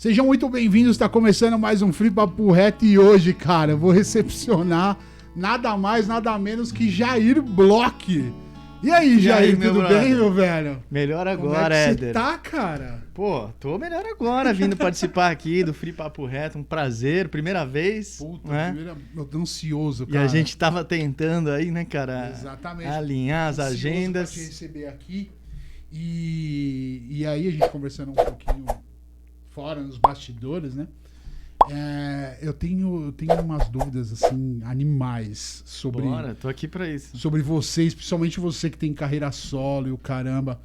Sejam muito bem-vindos, está começando mais um Free Papo Reto e hoje, cara, eu vou recepcionar nada mais, nada menos que Jair Bloch. E aí, Jair, tudo bem, meu velho? Melhor agora, Como é que Éder. você tá, cara? Pô, tô melhor agora vindo participar aqui do Free Papo Reto, um prazer, primeira vez. Puta, né? Eu tô ansioso, E cara. a gente tava tentando aí, né, cara, Exatamente. alinhar as Ansioso agendas. pra te receber aqui. E aí, a gente conversando um pouquinho fora, nos bastidores, né? Eu tenho umas dúvidas, assim, animais sobre... Bora, tô aqui pra isso. Sobre vocês, principalmente você que tem carreira solo e o caramba.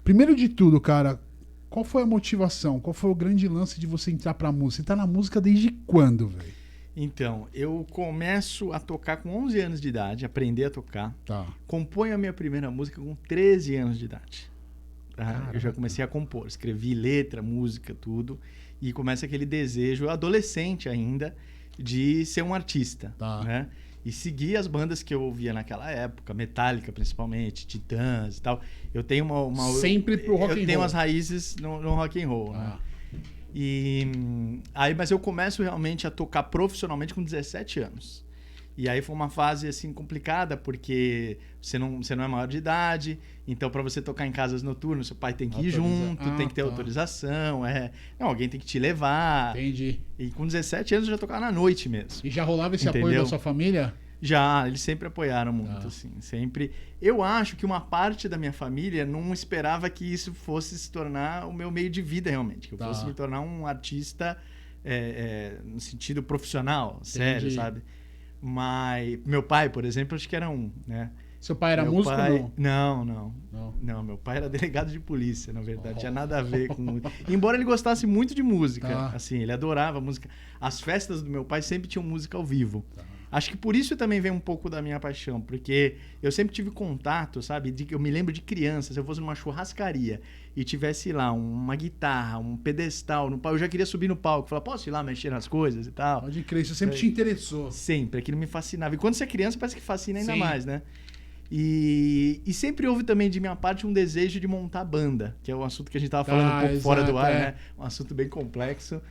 Primeiro de tudo, cara, qual foi a motivação? Qual foi o grande lance de você entrar pra música? Você tá na música desde quando, velho? Então, eu começo a tocar com 11 anos de idade, aprender a tocar. Tá. Componho a minha primeira música com 13 anos de idade. Tá? Caraca. Eu já comecei a compor, escrevi letra, música, tudo. E começa aquele desejo, adolescente ainda, de ser um artista. Tá. Né? E seguir as bandas que eu ouvia naquela época, Metallica principalmente, Titãs e tal. Eu tenho uma Sempre pro rock and roll. Eu tenho as raízes no rock and roll. Né? Mas eu começo realmente a tocar profissionalmente com 17 anos. E aí foi uma fase assim complicada, porque você não é maior de idade, então para você tocar em casas noturnas, seu pai tem que ir junto, tem que ter autorização, alguém tem que te levar. Entendi. E com 17 anos eu já tocava na noite mesmo. E já rolava esse apoio da sua família? Já, eles sempre apoiaram muito, Tá. assim, sempre. Eu acho que uma parte da minha família não esperava que isso fosse se tornar o meu meio de vida realmente, que eu fosse me tornar um artista no sentido profissional, sério, sabe? Mas meu pai, por exemplo, acho que era né? Seu pai era meu músico pai... ou não? Não, meu pai era delegado de polícia, na verdade. Tinha nada a ver com música. Embora ele gostasse muito de música, assim, ele adorava música. As festas do meu pai sempre tinham música ao vivo. Acho que por isso também vem um pouco da minha paixão, porque eu sempre tive contato, sabe? Eu me lembro de criança, se eu fosse numa churrascaria e tivesse lá uma guitarra, um pedestal no palco, eu já queria subir no palco, falar, posso ir lá mexer nas coisas e tal? Pode crer, isso sempre te interessou. Sempre, aquilo me fascinava. E quando você é criança, parece que fascina ainda Sim. mais, né? E sempre houve também de minha parte um desejo de montar banda, que é um assunto que a gente tava falando um pouco fora do ar, né? Um assunto bem complexo.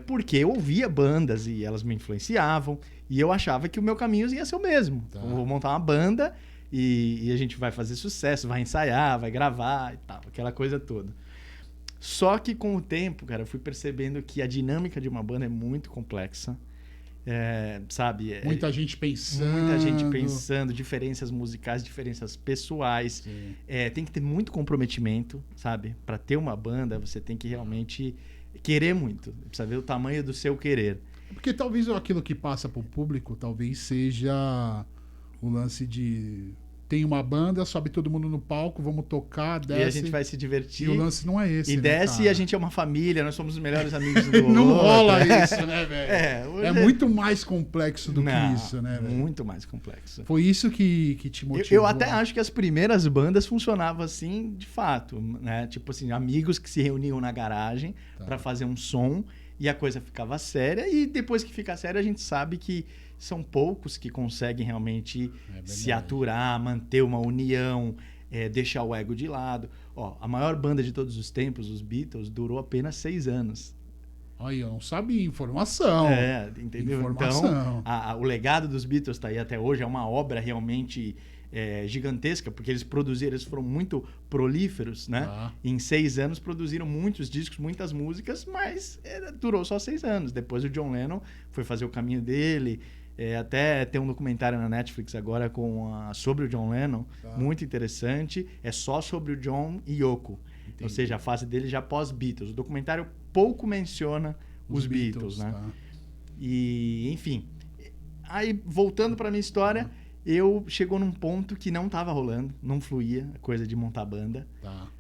Porque eu ouvia bandas e elas me influenciavam e eu achava que o meu caminho ia ser o mesmo. Tá. Eu vou montar uma banda e a gente vai fazer sucesso, vai ensaiar, vai gravar e tal, aquela coisa toda. Só que com o tempo, cara, eu fui percebendo que a dinâmica de uma banda é muito complexa. Sabe? Muita gente pensando. Diferenças musicais, diferenças pessoais. Tem que ter muito comprometimento, sabe? Para ter uma banda, você tem que realmente querer muito. Precisa ver o tamanho do seu querer. Porque talvez aquilo que passa pro público talvez seja o lance de... Tem uma banda, sobe todo mundo no palco, vamos tocar, desce... E a gente vai se divertir. E o lance não é esse, E desce e a gente é uma família, nós somos os melhores amigos do outro. Não rola isso, né, velho? Hoje é muito mais complexo do que isso, né, velho? Muito mais complexo. Foi isso que te motivou. Eu até acho que as primeiras bandas funcionavam assim, de fato, né? Tipo assim, amigos que se reuniam na garagem para fazer um som e a coisa ficava séria. E depois que fica séria, a gente sabe que são poucos que conseguem realmente se aturar, manter uma união, deixar o ego de lado. A maior banda de todos os tempos, os Beatles, durou apenas 6 anos. Olha, eu não sabia, informação. Entendeu? Informação. Então, o legado dos Beatles está aí até hoje, é uma obra realmente gigantesca, porque eles foram muito prolíferos, né? Em 6 anos produziram muitos discos, muitas músicas, mas durou só 6 anos. Depois o John Lennon foi fazer o caminho dele. Até tem um documentário na Netflix agora sobre o John Lennon, muito interessante. É só sobre o John e Yoko. Entendi. Ou seja, a fase dele já pós-Beatles. O documentário pouco menciona os Beatles, né? E, enfim. Aí, voltando para minha história, eu chegou num ponto que não estava rolando, não fluía a coisa de montar banda,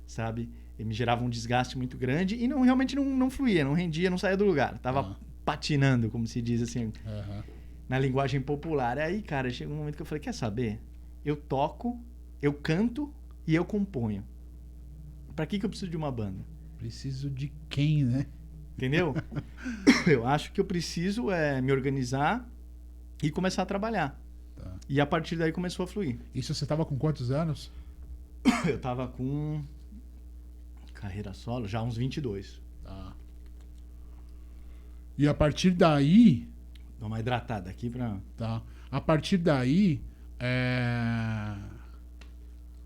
sabe? E me gerava um desgaste muito grande e realmente não fluía, não rendia, não saía do lugar. Tava patinando, como se diz assim, na linguagem popular. Aí, cara, chegou um momento que eu falei, quer saber? Eu toco, eu canto e eu componho. Pra que eu preciso de uma banda? Preciso de quem, né? Entendeu? Eu acho que eu preciso me organizar e começar a trabalhar. E a partir daí começou a fluir. Isso você tava com quantos anos? Eu tava com carreira solo já uns 22. E a partir daí... Dá uma hidratada aqui pra... Tá. A partir daí,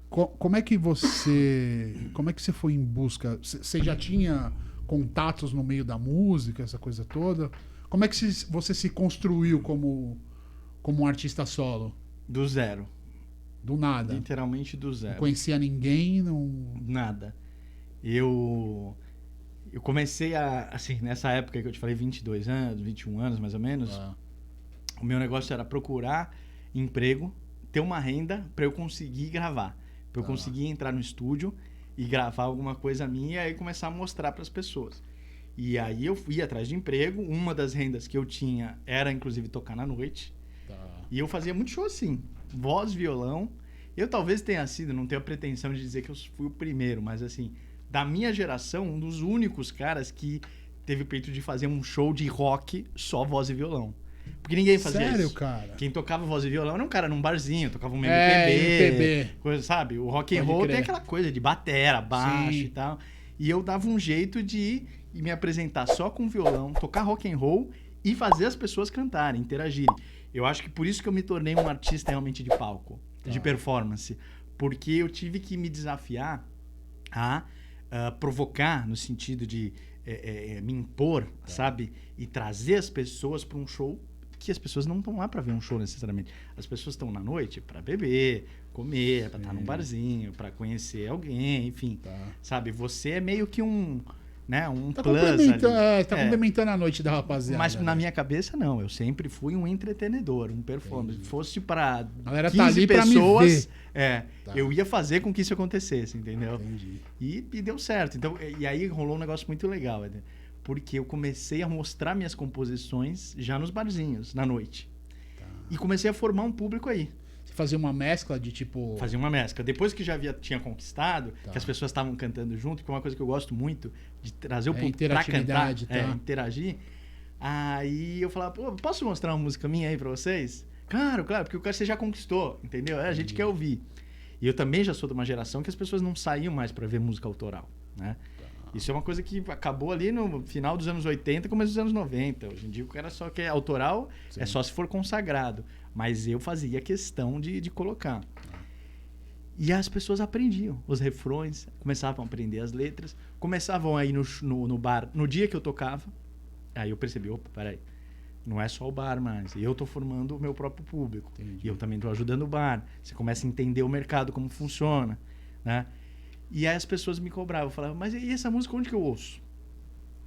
como é que você foi em busca? Você já tinha contatos no meio da música, essa coisa toda? Como é que você se construiu como um artista solo? Do zero. Do nada? Literalmente do zero. Não conhecia ninguém? Nada. Eu comecei assim, nessa época que eu te falei, 22 anos, 21 anos mais ou menos, o meu negócio era procurar emprego, ter uma renda para eu conseguir gravar. Para eu conseguir entrar no estúdio e gravar alguma coisa minha e aí começar a mostrar para as pessoas. E aí eu fui atrás de emprego. Uma das rendas que eu tinha era, inclusive, tocar na noite. E eu fazia muito show assim, voz, violão. Eu talvez tenha sido, não tenho a pretensão de dizer que eu fui o primeiro, mas assim, da minha geração, um dos únicos caras que teve o peito de fazer um show de rock só voz e violão. Porque ninguém fazia isso. Sério, cara? Quem tocava voz e violão era um cara num barzinho, tocava um MPB, coisa, sabe? O rock and roll tem aquela coisa de batera, baixo e tal. E eu dava um jeito de me apresentar só com violão, tocar rock and roll e fazer as pessoas cantarem, interagirem. Eu acho que por isso que eu me tornei um artista realmente de palco, de performance. Porque eu tive que me desafiar a provocar, no sentido de me impor, sabe? E trazer as pessoas para um show que as pessoas não estão lá para ver um show necessariamente. As pessoas estão na noite para beber, comer, para estar num barzinho, para conhecer alguém, enfim. Sabe? Você é meio que um plus ali. Tá complementando a noite da rapaziada. Mas na minha cabeça, não. Eu sempre fui um entretenedor, um performer. Se fosse para 15 pessoas, eu ia fazer com que isso acontecesse, entendeu? Entendi. E deu certo. Então, e aí rolou um negócio muito legal, Eder, porque eu comecei a mostrar minhas composições já nos barzinhos, na noite. E comecei a formar um público aí. Você fazia uma mescla de tipo... Fazia uma mescla. Depois que já tinha conquistado, que as pessoas estavam cantando junto, que é uma coisa que eu gosto muito, de trazer o público pra cantar, interagir. Aí eu falava, pô, posso mostrar uma música minha aí pra vocês? Claro, porque o cara você já conquistou, entendeu? A gente quer ouvir. E eu também já sou de uma geração que as pessoas não saíam mais pra ver música autoral, né? Isso é uma coisa que acabou ali no final dos anos 80 e começo dos anos 90. Hoje em dia o cara só quer autoral, é só se for consagrado. Mas eu fazia questão de colocar. E as pessoas aprendiam os refrões, começavam a aprender as letras, começavam a ir no bar no dia que eu tocava. Aí eu percebi, opa, peraí, não é só o bar mais. Eu tô formando o meu próprio público. Entendi. E eu também tô ajudando o bar. Você começa a entender o mercado, como funciona, né? E aí as pessoas me cobravam, falavam, mas e essa música onde que eu ouço?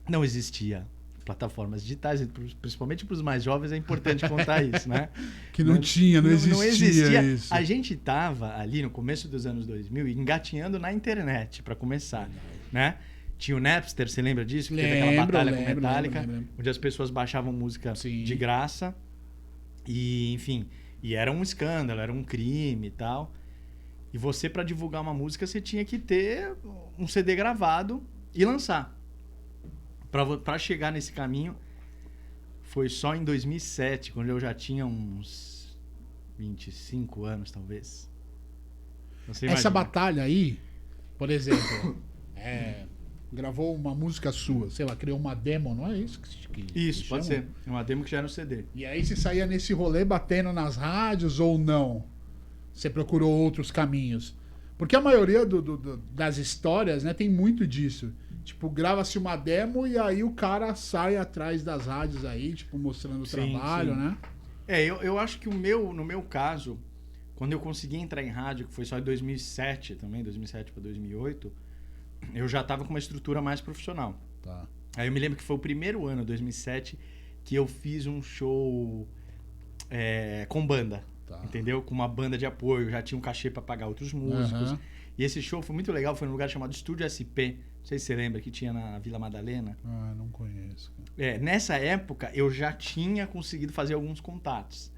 Não existia plataformas digitais, principalmente para os mais jovens é importante contar isso, né? Que não existia isso. A gente estava ali no começo dos anos 2000 engatinhando na internet para começar, né? Tinha o Napster, você lembra disso? Que teve aquela batalha com Metallica, onde as pessoas baixavam música de graça e, enfim, e era um escândalo, era um crime e tal. E você, para divulgar uma música, você tinha que ter um CD gravado e lançar. Para chegar nesse caminho, foi só em 2007, quando eu já tinha uns 25 anos, talvez. Essa batalha aí, por exemplo, gravou uma música sua, sei lá, criou uma demo, não é isso? Isso, pode ser. É uma demo que já era no CD. E aí você saía nesse rolê batendo nas rádios ou não? Você procurou outros caminhos? Porque a maioria das histórias, né, tem muito disso. Tipo, grava-se uma demo e aí o cara sai atrás das rádios aí, tipo, mostrando o trabalho, né? Eu acho que no meu caso, quando eu consegui entrar em rádio, que foi só em 2007 também, 2007 para 2008, eu já estava com uma estrutura mais profissional. Tá. Aí eu me lembro que foi o primeiro ano, 2007, que eu fiz um show com banda. Tá. Entendeu? Com uma banda de apoio, já tinha um cachê para pagar outros músicos. Uhum. E esse show foi muito legal, foi num lugar chamado Estúdio SP. Não sei se você lembra, que tinha na Vila Madalena. Ah, não conheço. Nessa época, eu já tinha conseguido fazer alguns contatos.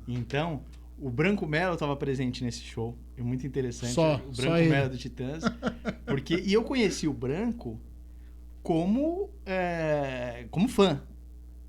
Então, o Branco Melo estava presente nesse show. É muito interessante. O Branco Melo do Titãs. E eu conheci o Branco como fã.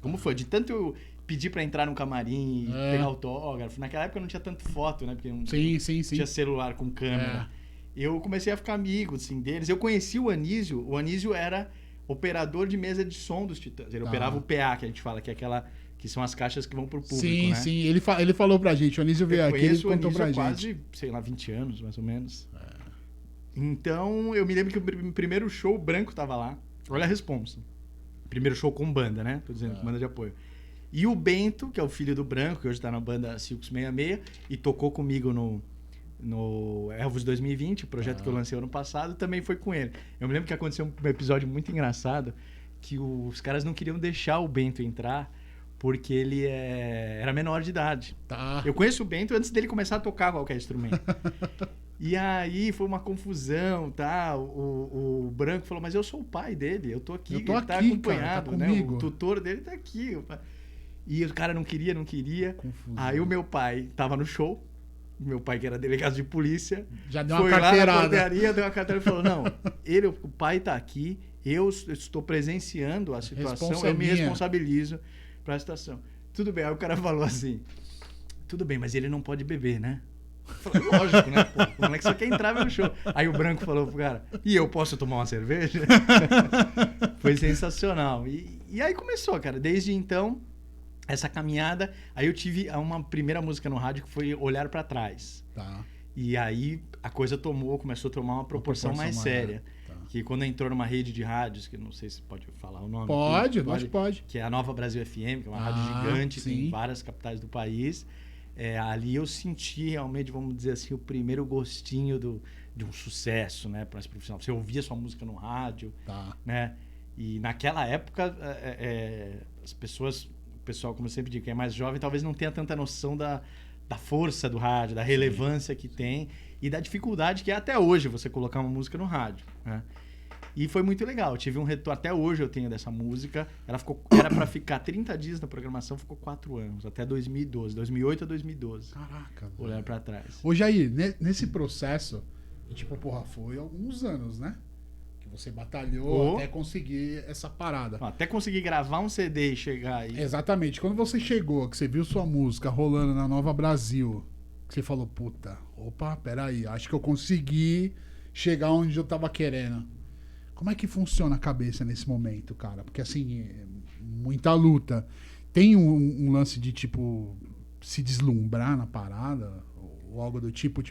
Como fã. De tanto eu pedir para entrar no camarim e pegar autógrafo. Naquela época não tinha tanto foto, né? Porque não tinha celular com câmera. Eu comecei a ficar amigo, assim, deles. Eu conheci o Anísio. O Anísio era operador de mesa de som dos Titãs. Ele operava o PA, que a gente fala, que é aquela... Que são as caixas que vão pro público, sim, né? Sim, ele falou pra gente. O Anísio veio aqui, ele contou pra gente. Quase, sei lá, 20 anos, mais ou menos. Então, eu me lembro que o primeiro show, o Branco tava lá. Olha a responsa. Primeiro show com banda, né? Tô dizendo, com banda de apoio. E o Bento, que é o filho do Branco, que hoje tá na banda Silks 66, e tocou comigo no Elvis 2020, o projeto que eu lancei ano passado, também foi com ele. Eu me lembro que aconteceu um episódio muito engraçado, que os caras não queriam deixar o Bento entrar, porque ele era menor de idade. Tá. Eu conheço o Bento antes dele começar a tocar qualquer instrumento. E aí foi uma confusão, tá? O Branco falou, mas eu sou o pai dele, eu tô aqui, ele tá acompanhado, cara, tá né? O tutor dele tá aqui. E o cara não queria. Confusão. Aí o meu pai tava no show, meu pai que era delegado de polícia, já deu uma foi carteirada. lá na portaria, deu uma carteira e falou, não, o pai tá aqui, eu estou presenciando a situação, eu me responsabilizo pra situação. Tudo bem, aí o cara falou assim, tudo bem, mas ele não pode beber, né? Eu falei, lógico, né? Pô, como é que você quer entrar no show? Aí o Branco falou pro cara, e eu posso tomar uma cerveja? Foi sensacional. E aí começou, cara. Desde então, essa caminhada, aí eu tive uma primeira música no rádio que foi Olhar Pra Trás. Tá. E aí a coisa começou a tomar uma proporção mais séria. Tá. Que quando entrou numa rede de rádios, que não sei se pode falar o nome. Pode. Que é a Nova Brasil FM, que é uma rádio gigante, sim. tem várias capitais do país. Ali eu senti realmente, vamos dizer assim, o primeiro gostinho de um sucesso, né, para esse profissional. Você ouvia sua música no rádio, né? E naquela época, as pessoas, o pessoal, como eu sempre digo, quem é mais jovem, talvez não tenha tanta noção da força do rádio, da relevância que tem e da dificuldade que é até hoje você colocar uma música no rádio, né? E foi muito legal. Eu tive um retorno, até hoje eu tenho dessa música. Era para ficar 30 dias na programação, ficou 4 anos, até 2012, 2008 a 2012. Caraca. Olhar para trás. Ô Jair, nesse processo, tipo, foi alguns anos, né? Que você batalhou até conseguir essa parada. Até conseguir gravar um CD e chegar aí. Exatamente. Quando você chegou, que você viu sua música rolando na Nova Brasil, que você falou, puta, peraí, acho que eu consegui chegar onde eu tava querendo. Como é que funciona a cabeça nesse momento, cara? Porque, assim, muita luta. Tem um lance de, tipo, se deslumbrar na parada? Ou algo do tipo,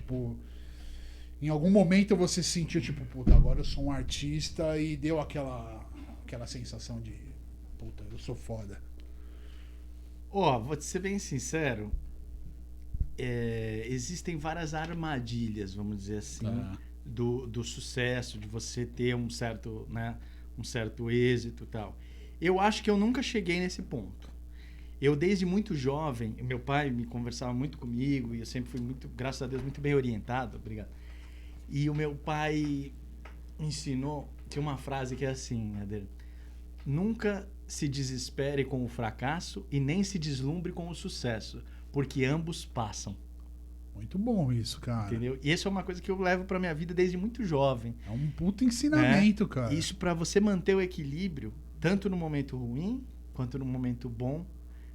em algum momento você se sentiu, tipo, puta, agora eu sou um artista e deu aquela sensação de, puta, eu sou foda. Vou te ser bem sincero, existem várias armadilhas, vamos dizer assim, do sucesso, de você ter um certo êxito e tal. Eu acho que eu nunca cheguei nesse ponto. Eu, desde muito jovem, meu pai me conversava muito comigo e eu sempre fui muito, graças a Deus, muito bem orientado. Obrigado. E o meu pai ensinou, tem uma frase que é assim, Eder, nunca se desespere com o fracasso e nem se deslumbre com o sucesso, porque ambos passam. Muito bom isso, cara. Entendeu? E isso é uma coisa que eu levo pra minha vida desde muito jovem. É um puto ensinamento, cara. Isso pra você manter o equilíbrio, tanto no momento ruim, quanto no momento bom,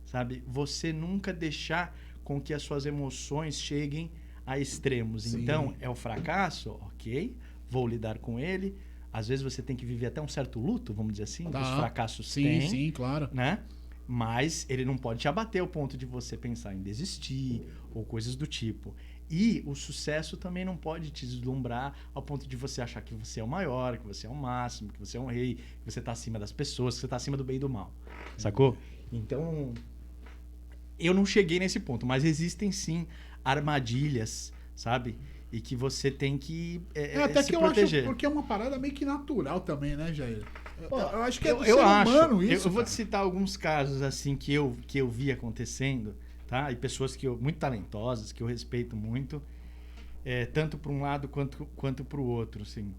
sabe? Você nunca deixar com que as suas emoções cheguem a extremos. Sim. Então, é o fracasso, ok, vou lidar com ele. Às vezes você tem que viver até um certo luto, vamos dizer assim, que os fracassos têm. Sim, claro. Né? Mas ele não pode te abater ao ponto de você pensar em desistir ou coisas do tipo. E o sucesso também não pode te deslumbrar ao ponto de você achar que você é o maior, que você é o máximo, que você é um rei, que você está acima das pessoas, que você está acima do bem e do mal. Sacou? Então, eu não cheguei nesse ponto, mas existem sim armadilhas, sabe? E que você tem que até se que proteger. Eu acho, porque é uma parada meio que natural também, né, Jair? Eu acho que é do ser humano isso. Eu vou te citar alguns casos assim que eu vi acontecendo, tá? E pessoas muito talentosas, que eu respeito muito, tanto para um lado quanto para o outro, assim.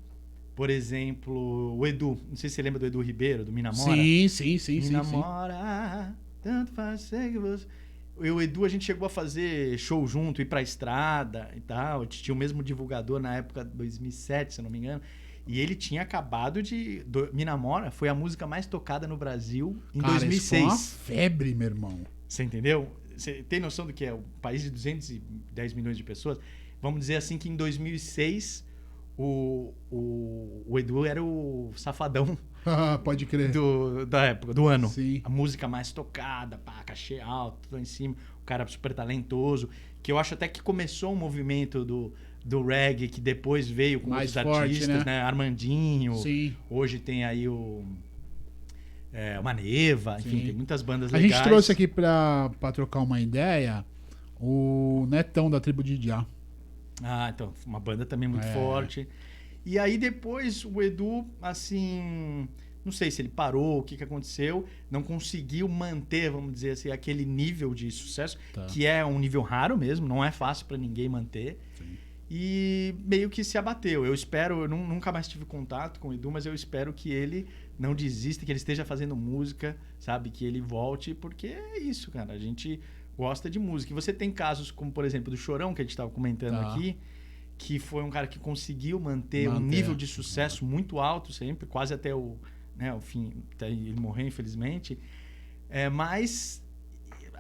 Por exemplo, o Edu, não sei se você lembra do Edu Ribeiro, do Minamora. Sim. Minamora, tanto faz ser que você... Eu e o Edu, a gente chegou a fazer show junto, ir pra estrada e tal. A gente tinha o mesmo divulgador na época de 2007, se eu não me engano. E ele tinha acabado de... Me Namora foi a música mais tocada no Brasil em 2006. Isso foi uma febre, meu irmão. Você entendeu? Você tem noção do que é um país de 210 milhões de pessoas? Vamos dizer assim que em 2006 o Edu era o safadão Pode crer. da época, do ano. Sim. A música mais tocada, pá, cachê alto, tudo em cima. O cara super talentoso. Que eu acho até que começou um movimento do reggae, que depois veio com Mais outros forte, artistas, né? Armandinho. Sim. Hoje tem aí o Maneva, enfim, Sim. tem muitas bandas A legais. gente trouxe aqui pra trocar uma ideia o Netão da Tribo de Jah. Ah, então, uma banda também muito É. forte. E aí depois o Edu, assim, não sei se ele parou, o que aconteceu, não conseguiu manter, vamos dizer assim, aquele nível de sucesso, Tá. que é um nível raro mesmo, não é fácil para ninguém manter. Sim. E meio que se abateu. Eu espero, eu nunca mais tive contato com o Edu, mas eu espero que ele não desista, que ele esteja fazendo música, sabe? Que ele volte, porque é isso, cara. A gente gosta de música. E você tem casos como, por exemplo, do Chorão, que a gente estava comentando Tá. aqui, que foi um cara que conseguiu manter um nível de sucesso muito alto sempre, quase até o fim, até ele morrer, infelizmente. Mas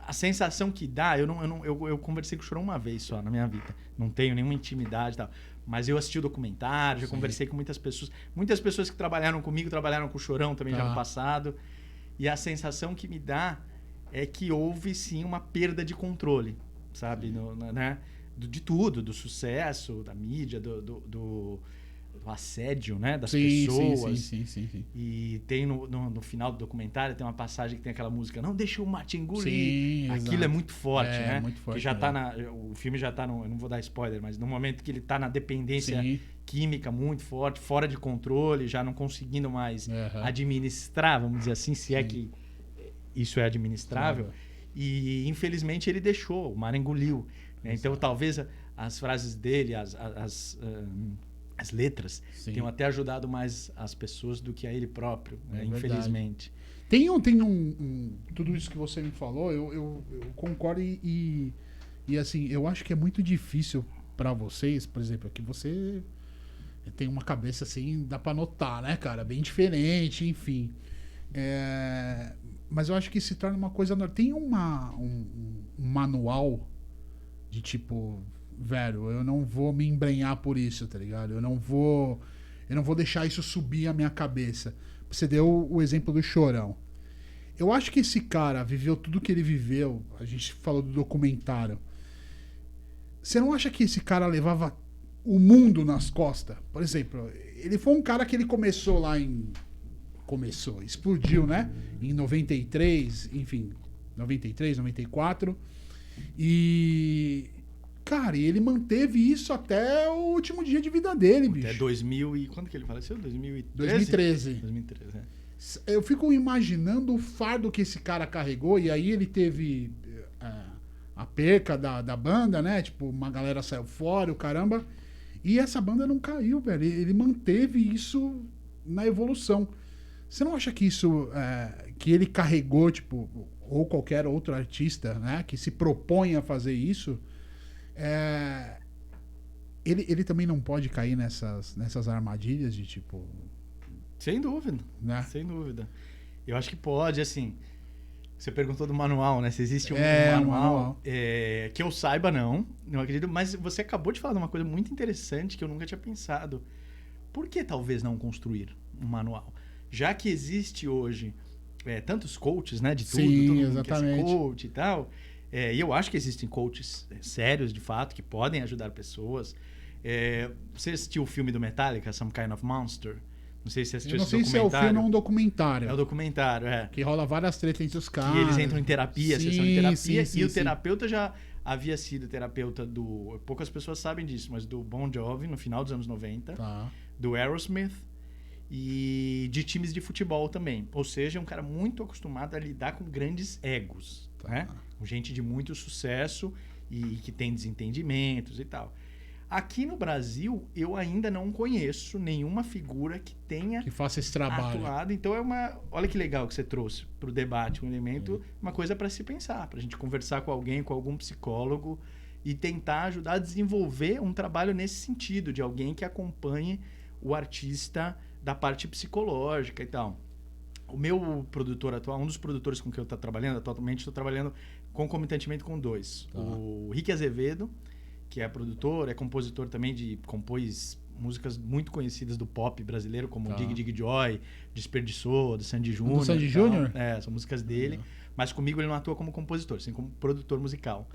a sensação que dá, eu conversei com o Chorão uma vez só na minha vida. Não tenho nenhuma intimidade e tal. Mas eu assisti o documentário, já conversei com muitas pessoas. Muitas pessoas que trabalharam comigo trabalharam com o Chorão também já no passado. E a sensação que me dá é que houve sim uma perda de controle, sabe? De tudo, do sucesso, da mídia, do assédio, né? Das pessoas. Sim. E tem no final do documentário, tem uma passagem que tem aquela música Não Deixa o Mate Engolir. Sim, Aquilo exato. é muito forte, né? Muito forte, que já tá o filme já tá eu não vou dar spoiler, mas no momento que ele tá na dependência química muito forte, fora de controle, já não conseguindo mais administrar, vamos dizer assim, se é que isso é administrável. E infelizmente ele deixou, o mar engoliu. Né? Então talvez as frases dele, as letras tenham até ajudado mais as pessoas do que a ele próprio, né? Infelizmente. Tem tudo isso que você me falou, eu concordo e assim, eu acho que é muito difícil pra vocês, por exemplo, que você tem uma cabeça assim, dá pra notar, né, cara? Bem diferente, enfim. Mas eu acho que se torna uma coisa... Tem um manual de tipo... Velho, eu não vou me embrenhar por isso, tá ligado? Eu não vou deixar isso subir a minha cabeça. Você deu o exemplo do Chorão. Eu acho que esse cara viveu tudo que ele viveu. A gente falou do documentário. Você não acha que esse cara levava o mundo nas costas? Por exemplo, ele foi um cara que ele começou lá explodiu, né? Em 93, enfim, 93, 94. E... Cara, e ele manteve isso até o último dia de vida dele, bicho. Até 2000 e... Quando que ele faleceu? 2013. 2013, Eu fico imaginando o fardo que esse cara carregou, e aí ele teve a perca da banda, né? Tipo, uma galera saiu fora, o caramba. E essa banda não caiu, velho. Ele manteve isso na evolução. Você não acha que isso... que ele carregou, tipo... Ou qualquer outro artista, né? Que se propõe a fazer isso... Ele também não pode cair nessas armadilhas de tipo... Sem dúvida, né? Sem dúvida. Eu acho que pode, assim... Você perguntou do manual, né? Se existe um manual. Que eu saiba, não acredito. Mas você acabou de falar de uma coisa muito interessante que eu nunca tinha pensado. Por que talvez não construir um manual? Já que existe hoje tantos coaches, né? De tudo, sim, todo mundo exatamente. quer ser coach e tal... E eu acho que existem coaches sérios, de fato, que podem ajudar pessoas. Você assistiu o filme do Metallica, Some Kind of Monster? Não sei se você assistiu esse documentário. Eu não sei se é o filme ou um documentário. É o documentário, Que rola várias tretas entre os caras. Que eles entram em terapia, sessão de terapia. Sim, e o terapeuta já havia sido terapeuta do... Poucas pessoas sabem disso, mas do Bon Jovi, no final dos anos 90. Tá. Do Aerosmith. E de times de futebol também. Ou seja, um cara muito acostumado a lidar com grandes egos. Tá. Né? Com gente de muito sucesso e que tem desentendimentos e tal. Aqui no Brasil, eu ainda não conheço nenhuma figura que tenha que faça esse trabalho. Atuado. Então olha que legal que você trouxe para o debate, um elemento, uma coisa para se pensar, para a gente conversar com alguém, com algum psicólogo e tentar ajudar a desenvolver um trabalho nesse sentido, de alguém que acompanhe o artista da parte psicológica e tal. O meu produtor atual, um dos produtores com quem eu estou trabalhando, atualmente estou trabalhando concomitantemente com dois. Tá. O Rick Azevedo, que é produtor, é compositor também, compôs músicas muito conhecidas do pop brasileiro, como Dig Dig Joy, Desperdiçou, do Sandy Júnior. Do Sandy Júnior? São músicas dele. Mas comigo ele não atua como compositor, sim como produtor musical.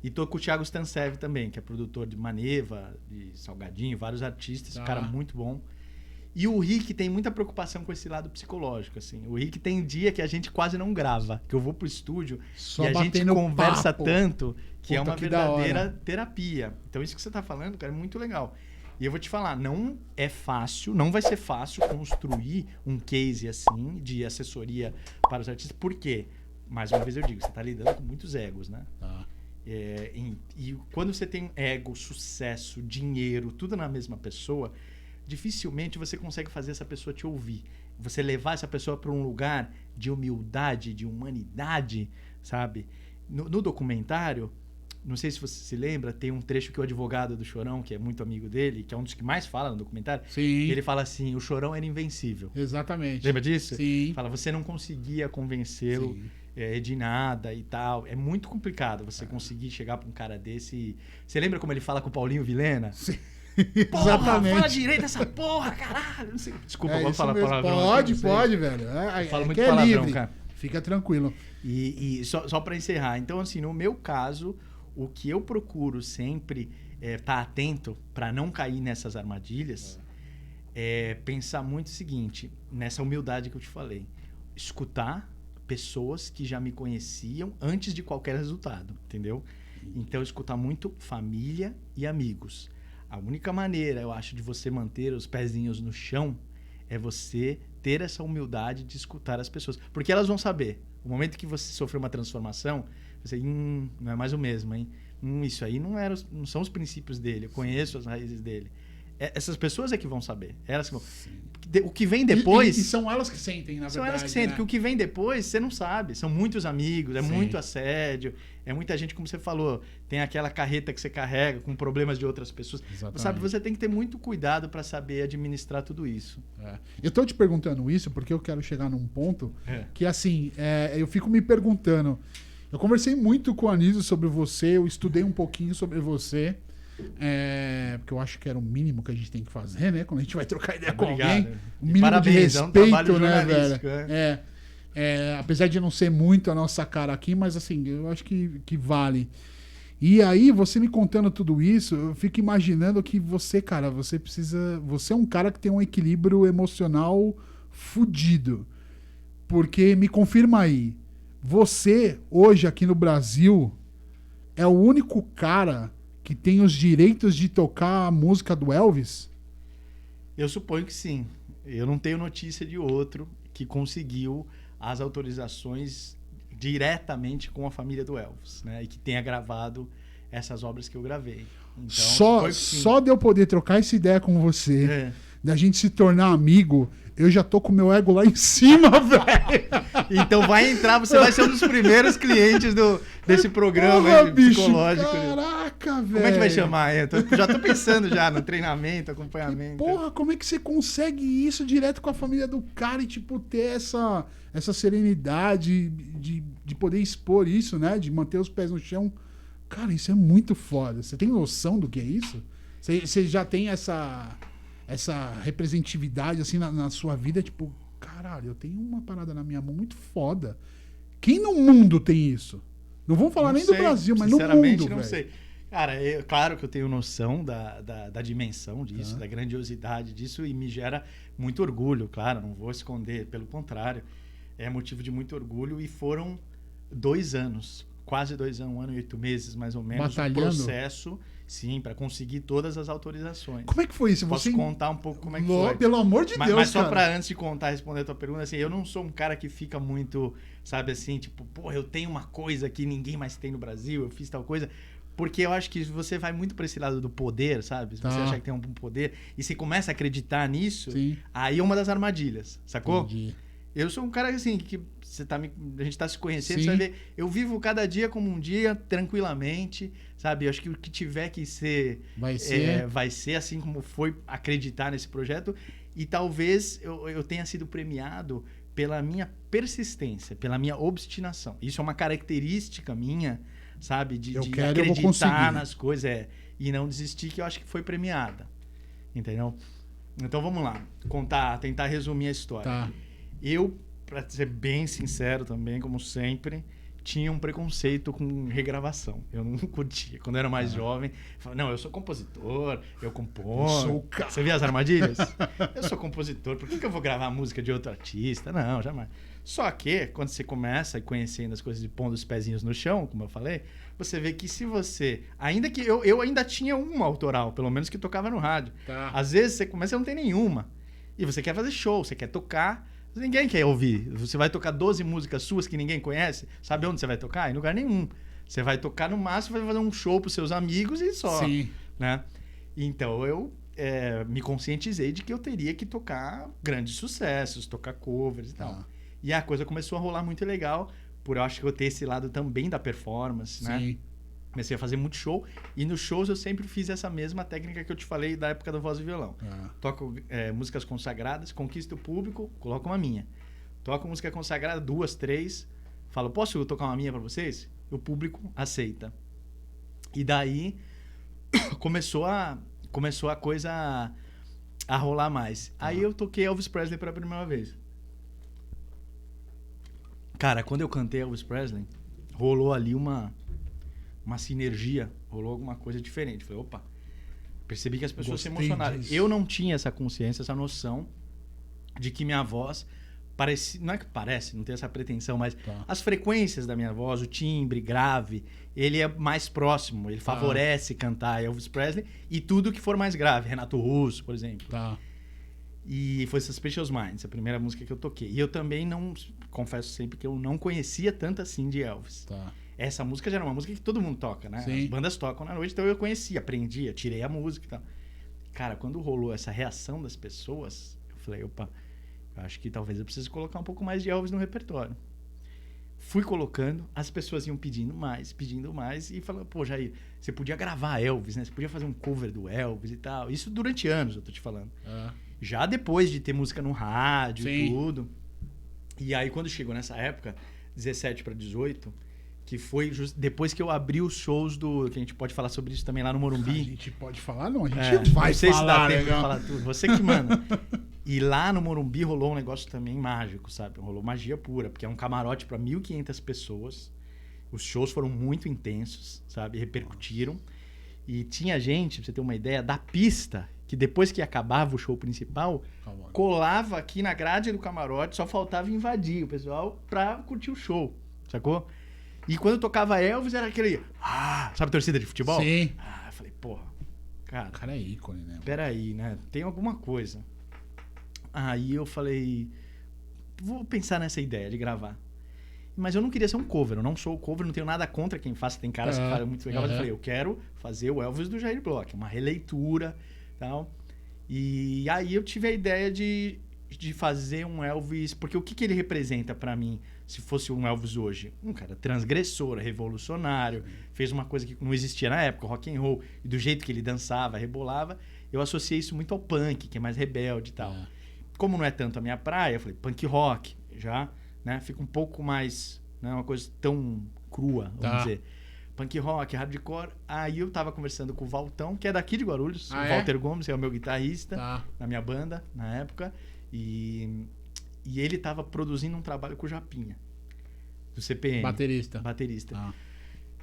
E tô com o Thiago Stansev também, que é produtor de Maneva, de Salgadinho, vários artistas, um cara muito bom. E o Rick tem muita preocupação com esse lado psicológico, assim. O Rick tem dia que a gente quase não grava, que eu vou pro estúdio só e a gente conversa papo. Tanto que é uma verdadeira hora. Terapia. Então isso que você tá falando, cara, é muito legal. E eu vou te falar, não é fácil, não vai ser fácil construir um case assim de assessoria para os artistas. Por quê? Mais uma vez eu digo, você tá lidando com muitos egos, né? E quando você tem ego, sucesso, dinheiro, tudo na mesma pessoa, dificilmente você consegue fazer essa pessoa te ouvir. Você levar essa pessoa para um lugar de humildade, de humanidade, sabe? No documentário, não sei se você se lembra, tem um trecho que o advogado do Chorão, que é muito amigo dele, que é um dos que mais fala no documentário, ele fala assim, o Chorão era invencível. Exatamente. Lembra disso? Sim. Fala, você não conseguia convencê-lo de nada e tal. É muito complicado você conseguir chegar para um cara desse. Você lembra como ele fala com o Paulinho Vilhena? Sim. Porra, exatamente. Fala direito essa porra, caralho. Não sei. Desculpa, vou falar mesmo. palavrão. Pode, velho. Eu falo muito palavrão, livre. cara. Fica tranquilo. E só para encerrar. Então, assim, no meu caso, o que eu procuro sempre tá atento para não cair nessas armadilhas é pensar muito o seguinte, nessa humildade que eu te falei. Escutar pessoas que já me conheciam antes de qualquer resultado, entendeu? Então, escutar muito família e amigos. A única maneira, eu acho, de você manter os pezinhos no chão é você ter essa humildade de escutar as pessoas. Porque elas vão saber. O momento que você sofreu uma transformação, você não é mais o mesmo, hein? Isso aí não são os princípios dele. Eu conheço as raízes dele. Essas pessoas é que vão saber. Elas que vão... O que vem depois... E são elas que sentem, na verdade. São elas que sentem, porque o que vem depois, você não sabe. São muitos amigos, muito assédio, é muita gente, como você falou, tem aquela carreta que você carrega com problemas de outras pessoas. Exatamente. Sabe, você tem que ter muito cuidado para saber administrar tudo isso. Eu tô te perguntando isso porque eu quero chegar num ponto que, assim, eu fico me perguntando... Eu conversei muito com a Anísio sobre você, eu estudei um pouquinho sobre você... porque eu acho que era o mínimo que a gente tem que fazer, né? Quando a gente vai trocar ideia com alguém. O mínimo parabéns, de respeito, né, velho? Apesar de não ser muito a nossa cara aqui, mas assim, eu acho que vale. E aí, você me contando tudo isso, eu fico imaginando que você, cara, você é um cara que tem um equilíbrio emocional fudido. Porque, me confirma aí, você, hoje aqui no Brasil, é o único cara que tem os direitos de tocar a música do Elvis? Eu suponho que sim. Eu não tenho notícia de outro que conseguiu as autorizações diretamente com a família do Elvis, né? E que tenha gravado essas obras que eu gravei. Então, só de eu poder trocar essa ideia com você, da gente se tornar amigo, eu já tô com o meu ego lá em cima, velho. Então vai entrar, você vai ser um dos primeiros clientes desse programa psicológico. Caraca, velho. Como é que vai chamar? Já tô pensando já no treinamento, acompanhamento. Porra, como é que você consegue isso direto com a família do cara e, tipo, ter essa serenidade de poder expor isso, né? De manter os pés no chão. Cara, isso é muito foda. Você tem noção do que é isso? Você já tem essa representatividade, assim, na sua vida? Tipo, caralho, eu tenho uma parada na minha mão muito foda. Quem no mundo tem isso? Não vamos falar nem do Brasil, mas no mundo, sinceramente, não véio. sei. Cara, claro que eu tenho noção da dimensão disso, da grandiosidade disso, e me gera muito orgulho, claro, não vou esconder, pelo contrário, é motivo de muito orgulho. E foram 2 anos, quase 2 anos, 1 ano e 8 meses, mais ou menos, batalhando. O processo, sim, para conseguir todas as autorizações. Como é que foi isso? Posso contar um pouco como é que foi? Pelo amor de Deus, mas só cara. para antes de contar, responder a tua pergunta, assim, eu não sou um cara que fica muito, sabe assim, tipo, porra, eu tenho uma coisa que ninguém mais tem no Brasil, eu fiz tal coisa. Porque eu acho que você vai muito para esse lado do poder, sabe? Se você achar que tem um poder e você começa a acreditar nisso, aí é uma das armadilhas, sacou? Entendi. Eu sou um cara assim, que a gente tá se conhecendo, você vai ver, eu vivo cada dia como um dia, tranquilamente, sabe? Eu acho que o que tiver que ser, vai ser assim como foi acreditar nesse projeto. E talvez eu tenha sido premiado pela minha persistência, pela minha obstinação. Isso é uma característica minha, sabe? De acreditar nas coisas e não desistir, que eu acho que foi premiada. Entendeu? Então vamos lá. Tentar resumir a história. Tá. Eu, pra ser bem sincero também, como sempre, tinha um preconceito com regravação. Eu não curtia. Quando eu era mais jovem, eu falava, não, eu sou compositor, eu componho. Eu sou o cara. Você viu as armadilhas? Eu sou compositor, por que eu vou gravar a música de outro artista? Não, jamais. Só que, quando você começa a conhecendo as coisas e pondo os pezinhos no chão, como eu falei, você vê que se você... Ainda que eu ainda tinha uma autoral, pelo menos que tocava no rádio. Tá. Às vezes você começa e não tem nenhuma. E você quer fazer show, você quer tocar... Ninguém quer ouvir. Você vai tocar 12 músicas suas que ninguém conhece. Sabe onde você vai tocar? Em lugar nenhum. Você vai tocar no máximo, vai fazer um show pros seus amigos e só. Sim. Né? Então eu me conscientizei de que eu teria que tocar grandes sucessos, tocar covers e tal. E a coisa começou a rolar muito legal, por eu acho que eu ter esse lado também da performance, né? Sim. Comecei a fazer muito show. E nos shows eu sempre fiz essa mesma técnica que eu te falei da época da voz e violão. Toco músicas consagradas, conquisto o público, coloco uma minha. Toco música consagrada, 2, 3. Falo, posso tocar uma minha pra vocês? O público aceita. E daí começou a coisa a rolar mais. Aí eu toquei Elvis Presley pela primeira vez. Cara, quando eu cantei Elvis Presley, rolou ali uma sinergia, rolou alguma coisa diferente. Falei, opa, percebi que as pessoas se emocionaram. Disso. Eu não tinha essa consciência, essa noção de que minha voz parece, não é que parece, não tem essa pretensão, mas as frequências da minha voz, o timbre grave, ele é mais próximo, ele favorece cantar Elvis Presley e tudo que for mais grave, Renato Russo, por exemplo. Tá. E foi Suspicious Minds, a primeira música que eu toquei. E eu também não, confesso sempre que eu não conhecia tanto assim de Elvis. Tá. Essa música já era uma música que todo mundo toca, né? Sim. As bandas tocam na noite, então eu conhecia, aprendia, tirei a música e tal. Cara, quando rolou essa reação das pessoas, eu falei, opa, eu acho que talvez eu precise colocar um pouco mais de Elvis no repertório. Fui colocando, as pessoas iam pedindo mais e falando, pô, Jair, você podia gravar Elvis, né? Você podia fazer um cover do Elvis e tal. Isso durante anos, eu tô te falando. Já depois de ter música no rádio e tudo. E aí, quando chegou nessa época, 17 para 18, que foi depois que eu abri os shows do... Que a gente pode falar sobre isso também lá no Morumbi. A gente pode falar? Não, a gente vai não sei falar. Se dá tempo de falar tudo. Você que manda. E lá no Morumbi rolou um negócio também mágico, sabe? Rolou magia pura, porque é um camarote para 1.500 pessoas. Os shows foram muito intensos, sabe? Repercutiram. E tinha gente, pra você ter uma ideia, da pista, que depois que acabava o show principal, colava aqui na grade do camarote, só faltava invadir o pessoal pra curtir o show, sacou? E quando tocava Elvis, era aquele... sabe a torcida de futebol? Sim. Eu falei, porra, cara... O cara é ícone, né? Peraí, né? Tem alguma coisa. Aí eu falei, vou pensar nessa ideia de gravar. Mas eu não queria ser um cover, eu não sou cover, não tenho nada contra quem faça, tem caras que fazem muito legal. Mas eu falei, eu quero fazer o Elvis do Jair Bloch, uma releitura e tal. E aí eu tive a ideia de fazer um Elvis, porque o que ele representa pra mim, se fosse um Elvis hoje? Um cara transgressor, revolucionário, fez uma coisa que não existia na época, rock and roll, e do jeito que ele dançava, rebolava, eu associei isso muito ao punk, que é mais rebelde e tal. Como não é tanto a minha praia, eu falei, punk rock, já... Né? Fica um pouco mais, né? Uma coisa tão crua, vamos dizer. Punk rock, hardcore. Aí eu tava conversando com o Valtão, que é daqui de Guarulhos. O Walter Gomes, que é o meu guitarrista na minha banda, na época. E ele tava produzindo um trabalho com o Japinha, do CPM. Baterista.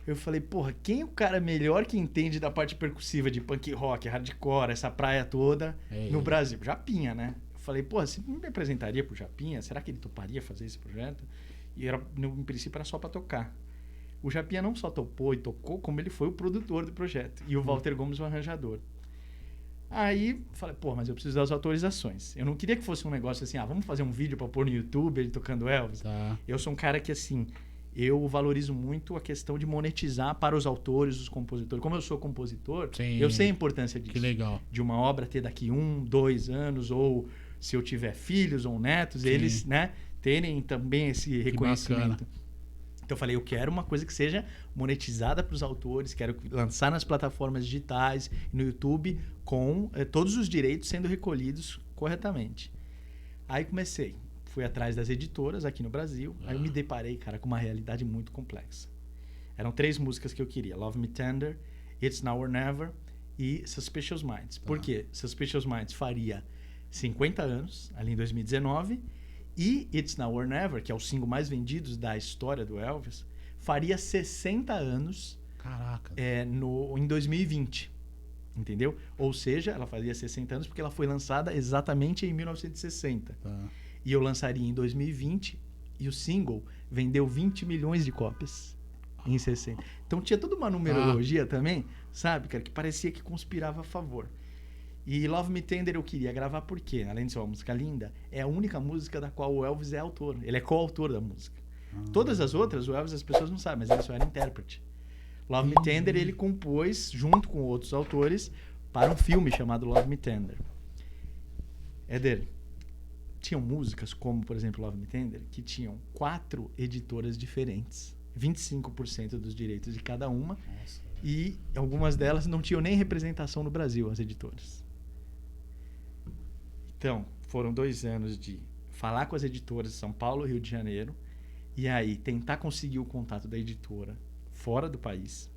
Eu falei, porra, quem é o cara melhor que entende da parte percussiva de punk rock, hardcore, essa praia toda no Brasil? Japinha, né? Falei, pô, você me apresentaria pro Japinha? Será que ele toparia fazer esse projeto? E em princípio era só pra tocar. O Japinha não só topou e tocou, como ele foi o produtor do projeto. E o Walter Gomes o arranjador. Aí, falei, pô, mas eu preciso das autorizações. Eu não queria que fosse um negócio assim, vamos fazer um vídeo pra pôr no YouTube, ele tocando Elvis. Eu sou um cara que, assim, eu valorizo muito a questão de monetizar para os autores, os compositores. Como eu sou compositor, eu sei a importância disso. Que legal. De uma obra ter daqui 1, 2 anos, ou... se eu tiver filhos ou netos, eles, né, terem também esse reconhecimento. Então eu falei, eu quero uma coisa que seja monetizada para os autores, quero lançar nas plataformas digitais, no YouTube, com todos os direitos sendo recolhidos corretamente. Aí fui atrás das editoras aqui no Brasil, aí eu me deparei, cara, com uma realidade muito complexa. Eram 3 músicas que eu queria, Love Me Tender, It's Now or Never e Suspicious Minds. Por quê? Suspicious Minds faria 50 anos, ali em 2019, e It's Now or Never, que é o single mais vendido da história do Elvis, faria 60 anos. Caraca. Em 2020. Entendeu? Ou seja, ela fazia 60 anos porque ela foi lançada exatamente em 1960. E eu lançaria em 2020 e o single vendeu 20 milhões de cópias em 60. Então tinha toda uma numerologia também, sabe, cara, que parecia que conspirava a favor. E Love Me Tender eu queria gravar porque, além de ser uma música linda, é a única música da qual o Elvis é autor. Ele é coautor da música. Todas as outras, o Elvis, as pessoas não sabem, mas ele só era intérprete. Love Me Tender ele compôs, junto com outros autores, para um filme chamado Love Me Tender. Éder, tinham músicas como, por exemplo, Love Me Tender, que tinham 4 editoras diferentes. 25% dos direitos de cada uma. Nossa. E algumas delas não tinham nem representação no Brasil, as editoras. Então, foram 2 anos de falar com as editoras de São Paulo e Rio de Janeiro, e aí tentar conseguir o contato da editora fora do país.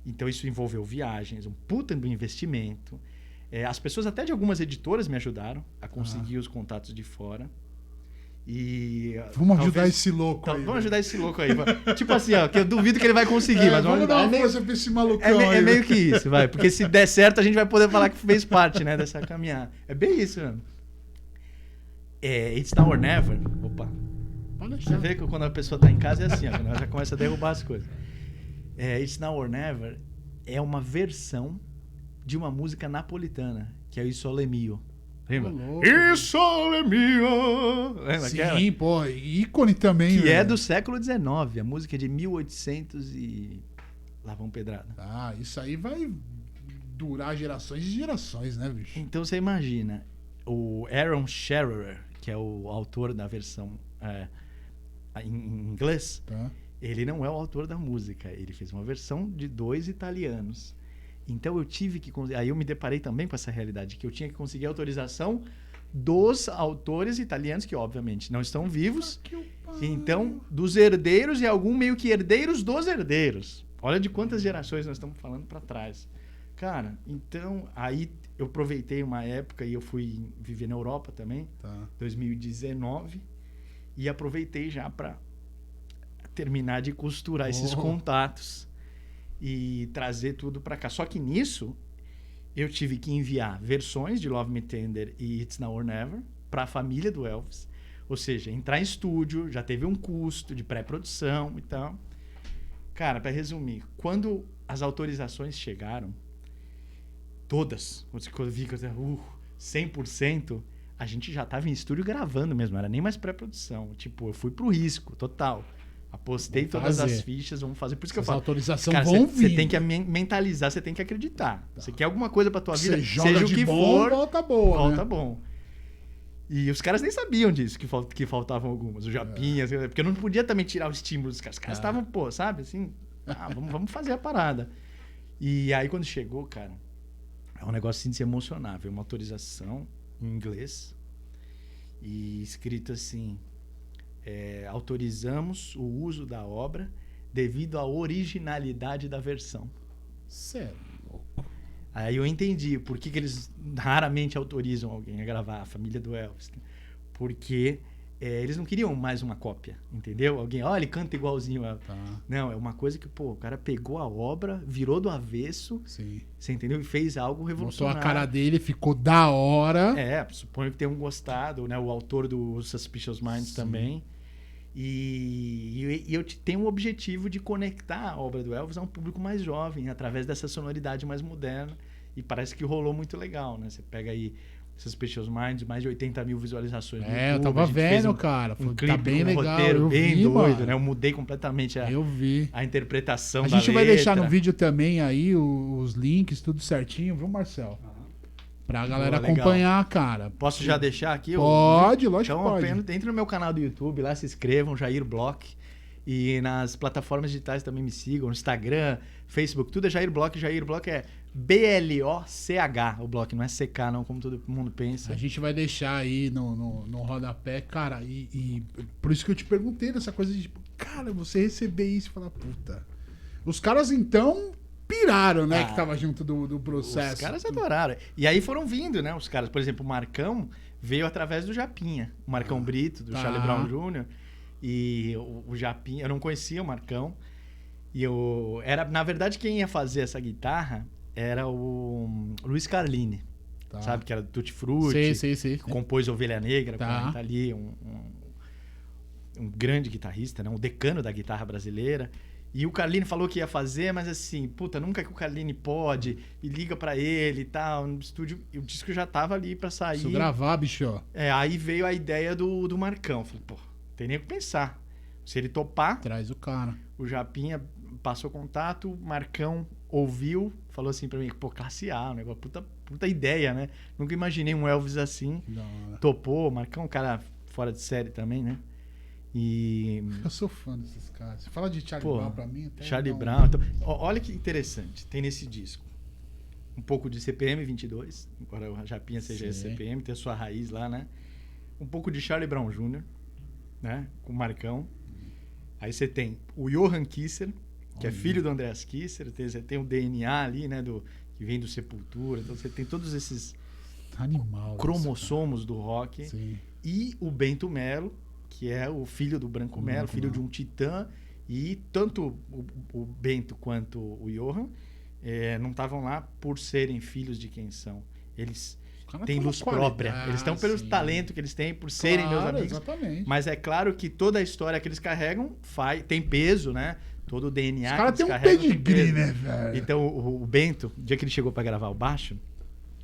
Então isso envolveu viagens, um puta do investimento. As pessoas até de algumas editoras me ajudaram a conseguir os contatos de fora. E vamos ajudar esse louco aí. Vamos ajudar esse louco aí. Tipo assim, ó, que eu duvido que ele vai conseguir, mas vamos dar uma força pra esse malucão aí. É meio que isso, vai. Porque se der certo, a gente vai poder falar que fez parte, né, dessa caminhada. É bem isso, mano. It's Now or Never. Opa. Você vê que quando a pessoa tá em casa é assim, ó, ela já começa a derrubar as coisas. It's Now or Never é uma versão de uma música napolitana, que é o Il Sole Mio. Lembra? Il Sole Mio! Lembra? Sim, aquela? Pô, ícone também. Que é do século XIX, a música é de 1800 e... Lá vão pedrada. Isso aí vai durar gerações e gerações, né, bicho? Então você imagina, o Aaron Scherer, que é o autor da versão em inglês, ele não é o autor da música. Ele fez uma versão de 2 italianos. Então eu tive que... Aí eu me deparei também com essa realidade, que eu tinha que conseguir a autorização dos autores italianos, que obviamente não estão vivos. Então, dos herdeiros e algum meio que herdeiros dos herdeiros. Olha de quantas gerações nós estamos falando para trás. Cara, então, aí eu aproveitei uma época e eu fui viver na Europa também, 2019, e aproveitei já para terminar de costurar esses contatos e trazer tudo para cá. Só que nisso, eu tive que enviar versões de Love Me Tender e It's Now or Never para a família do Elvis. Ou seja, entrar em estúdio, já teve um custo de pré-produção e tal. Cara, para resumir, quando as autorizações chegaram, todas, quando eu vi que 100%, a gente já estava em estúdio gravando mesmo, não era nem mais pré-produção. Tipo, eu fui pro risco total. Apostei todas as fichas, vamos fazer. Por isso que eu falo. Autorizações vão vir. Você tem que mentalizar, você tem que acreditar. Você quer alguma coisa pra tua vida, seja o que for, volta boa. Volta bom. E os caras nem sabiam disso, que faltavam algumas. O Japinha, porque eu não podia também tirar o estímulo dos caras. Os caras estavam, sabe, assim, vamos fazer a parada. E aí quando chegou, cara, é um negócio assim de se emocionar. Veio uma autorização em inglês e escrito assim: autorizamos o uso da obra devido à originalidade da versão. Sério? Aí eu entendi por que eles raramente autorizam alguém a gravar, a família do Elvis. Porque eles não queriam mais uma cópia, entendeu? Alguém, ele canta igualzinho a... Não, é uma coisa que, o cara pegou a obra, virou do avesso, sim, você entendeu? E fez algo revolucionário. Mostrou a cara dele, ficou da hora. Suponho que tenham gostado, né? O autor do Suspicious Minds, sim, também. E eu tenho um objetivo de conectar a obra do Elvis a um público mais jovem, através dessa sonoridade mais moderna. E parece que rolou muito legal, né? Você pega aí Suspicious Minds, mais de 80 mil visualizações no YouTube. Eu tava vendo, cara. Um clipe, bem legal. Roteiro bem doido, mano, né? Eu mudei completamente a interpretação da letra. A gente vai deixar no vídeo também aí os links, tudo certinho, viu, Marcel? Pra galera acompanhar, cara. Posso já deixar aqui? Pode, lógico que pode. Entre no meu canal do YouTube, lá se inscrevam, Jair Bloch. E nas plataformas digitais também me sigam, no Instagram, Facebook, tudo é Jair Bloch. Jair Bloch é B-L-O-C-H, o Bloch, não é C-K não, como todo mundo pensa. A gente vai deixar aí no rodapé, cara, e por isso que eu te perguntei dessa coisa de, cara, você receber isso e falar, puta. Os caras, então, piraram, né? Que tava junto do processo. Os caras adoraram. E aí foram vindo, né? Os caras, por exemplo, o Marcão veio através do Japinha. O Marcão Brito, do Charlie Brown Jr. E o Japinha, eu não conhecia o Marcão. E na verdade, quem ia fazer essa guitarra era o Luiz Carlini. Sabe? Que era do Tutti Frutti. Sei. Compôs Ovelha Negra, tá ali, um grande guitarrista, né? Um decano da guitarra brasileira. E o Carlini falou que ia fazer, mas assim, puta, nunca que o Carlini pode, e liga pra ele e tal, no estúdio, e o disco já tava ali pra sair. Preciso gravar, bicho. Aí veio a ideia do Marcão. Falei, pô, tem nem o que pensar. Se ele topar... Traz o cara. O Japinha passou contato, o Marcão ouviu, falou assim pra mim, pô, classe A, um negócio, puta ideia, né? Nunca imaginei um Elvis assim. Não. Topou, o Marcão é um cara fora de série também, né? E... Eu sou fã desses caras. Você fala de Charlie Brown pra mim? Até Charlie Brown. Então, olha que interessante. Tem nesse disco um pouco de CPM 22, embora o Japinha seja CPM, tem a sua raiz lá, né? Um pouco de Charlie Brown Jr., né? Com o Marcão. Aí você tem o Johann Kisser, que é filho do Andreas Kisser. Você tem o DNA ali, né? Que vem do Sepultura. Então você tem todos esses cromossomos do rock. Sim. E o Bento Mello, que é o filho do Branco Mello, filho de um titã. E tanto o Bento quanto o Johann não estavam lá por serem filhos de quem são. Eles têm luz própria. Eles estão pelo talento que eles têm, por serem meus amigos. Exatamente. Mas é claro que toda a história que eles carregam tem peso, né? Todo o DNA Os caras que têm eles um carregam. pedigree, né, velho? Então, o Bento, no dia que ele chegou para gravar o baixo,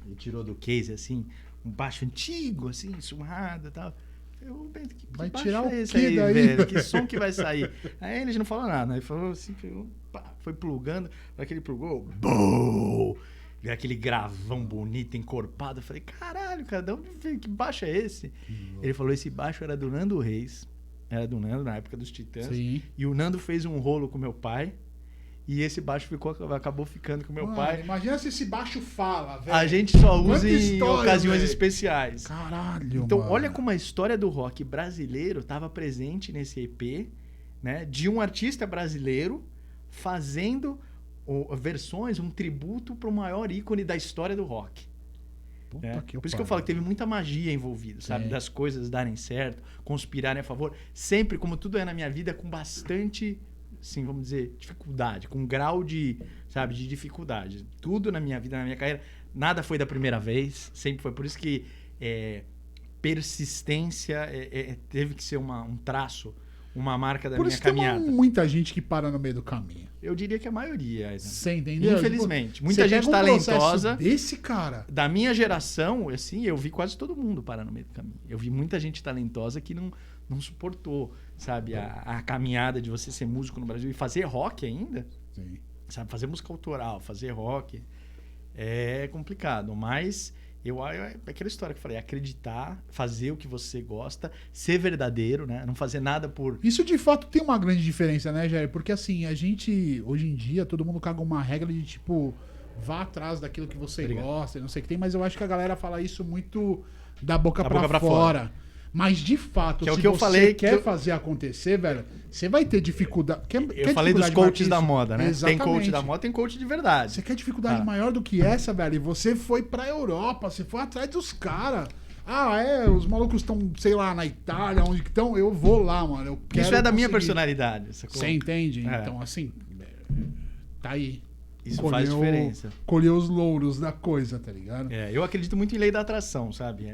ele tirou do case, assim, um baixo antigo, assim, surrado e tal. O Bento, que vai baixo tirar é o esse que aí, daí, velho? Que som que vai sair? Aí ele não falou nada, ele falou assim, foi plugando, na hora que ele plugou, BOOM! Veio aquele gravão bonito, encorpado. Eu falei, caralho, cara, de onde veio? Que baixo é esse? Ele falou, esse baixo era do Nando Reis. Era do Nando, na época dos Titãs. Sim. E o Nando fez um rolo com meu pai. E esse baixo acabou ficando com meu pai. Imagina se esse baixo fala, velho. A gente só usa em ocasiões especiais. Caralho, então, mano. olha como a história do rock brasileiro estava presente nesse EP, né? De um artista brasileiro fazendo versões, um tributo para o maior ícone da história do rock. Por isso que eu falo que teve muita magia envolvida, sabe? Das coisas darem certo, conspirarem a favor. Sempre, como tudo é na minha vida, com bastante, assim, vamos dizer, dificuldade, com um grau de dificuldade. Tudo na minha vida, na minha carreira, nada foi da primeira vez, sempre foi. Por isso que persistência teve que ser um traço, uma marca da minha caminhada. Tem muita gente que para no meio do caminho. Eu diria que a maioria. Você entendeu? Infelizmente. Tipo, muita gente talentosa. Desse cara. Da minha geração, assim, eu vi quase todo mundo parar no meio do caminho. Eu vi muita gente talentosa que não suportou, sabe, a caminhada de você ser músico no Brasil e fazer rock ainda. Sim. Sabe, fazer música autoral, fazer rock é complicado, mas é aquela história que eu falei, acreditar, fazer o que você gosta, ser verdadeiro, né? Não fazer nada por... Isso de fato tem uma grande diferença, né, Jair? Porque assim, a gente, hoje em dia, todo mundo caga uma regra de tipo, vá atrás daquilo que você gosta, não sei o que tem, mas eu acho que a galera fala isso muito da boca pra fora. Mas de fato, se você quer fazer acontecer, velho, você vai ter dificuldade. Eu falei dos coaches da moda, né? Exatamente. Tem coach da moda, tem coach de verdade. Você quer dificuldade maior do que essa, velho? E você foi pra Europa, você foi atrás dos caras. Os malucos estão, sei lá, na Itália, onde que estão, eu vou lá, mano. Eu quero isso é da minha personalidade. Você entende? Então, assim, tá aí. Isso faz diferença. Colher os louros da coisa, tá ligado? Eu acredito muito em lei da atração, sabe?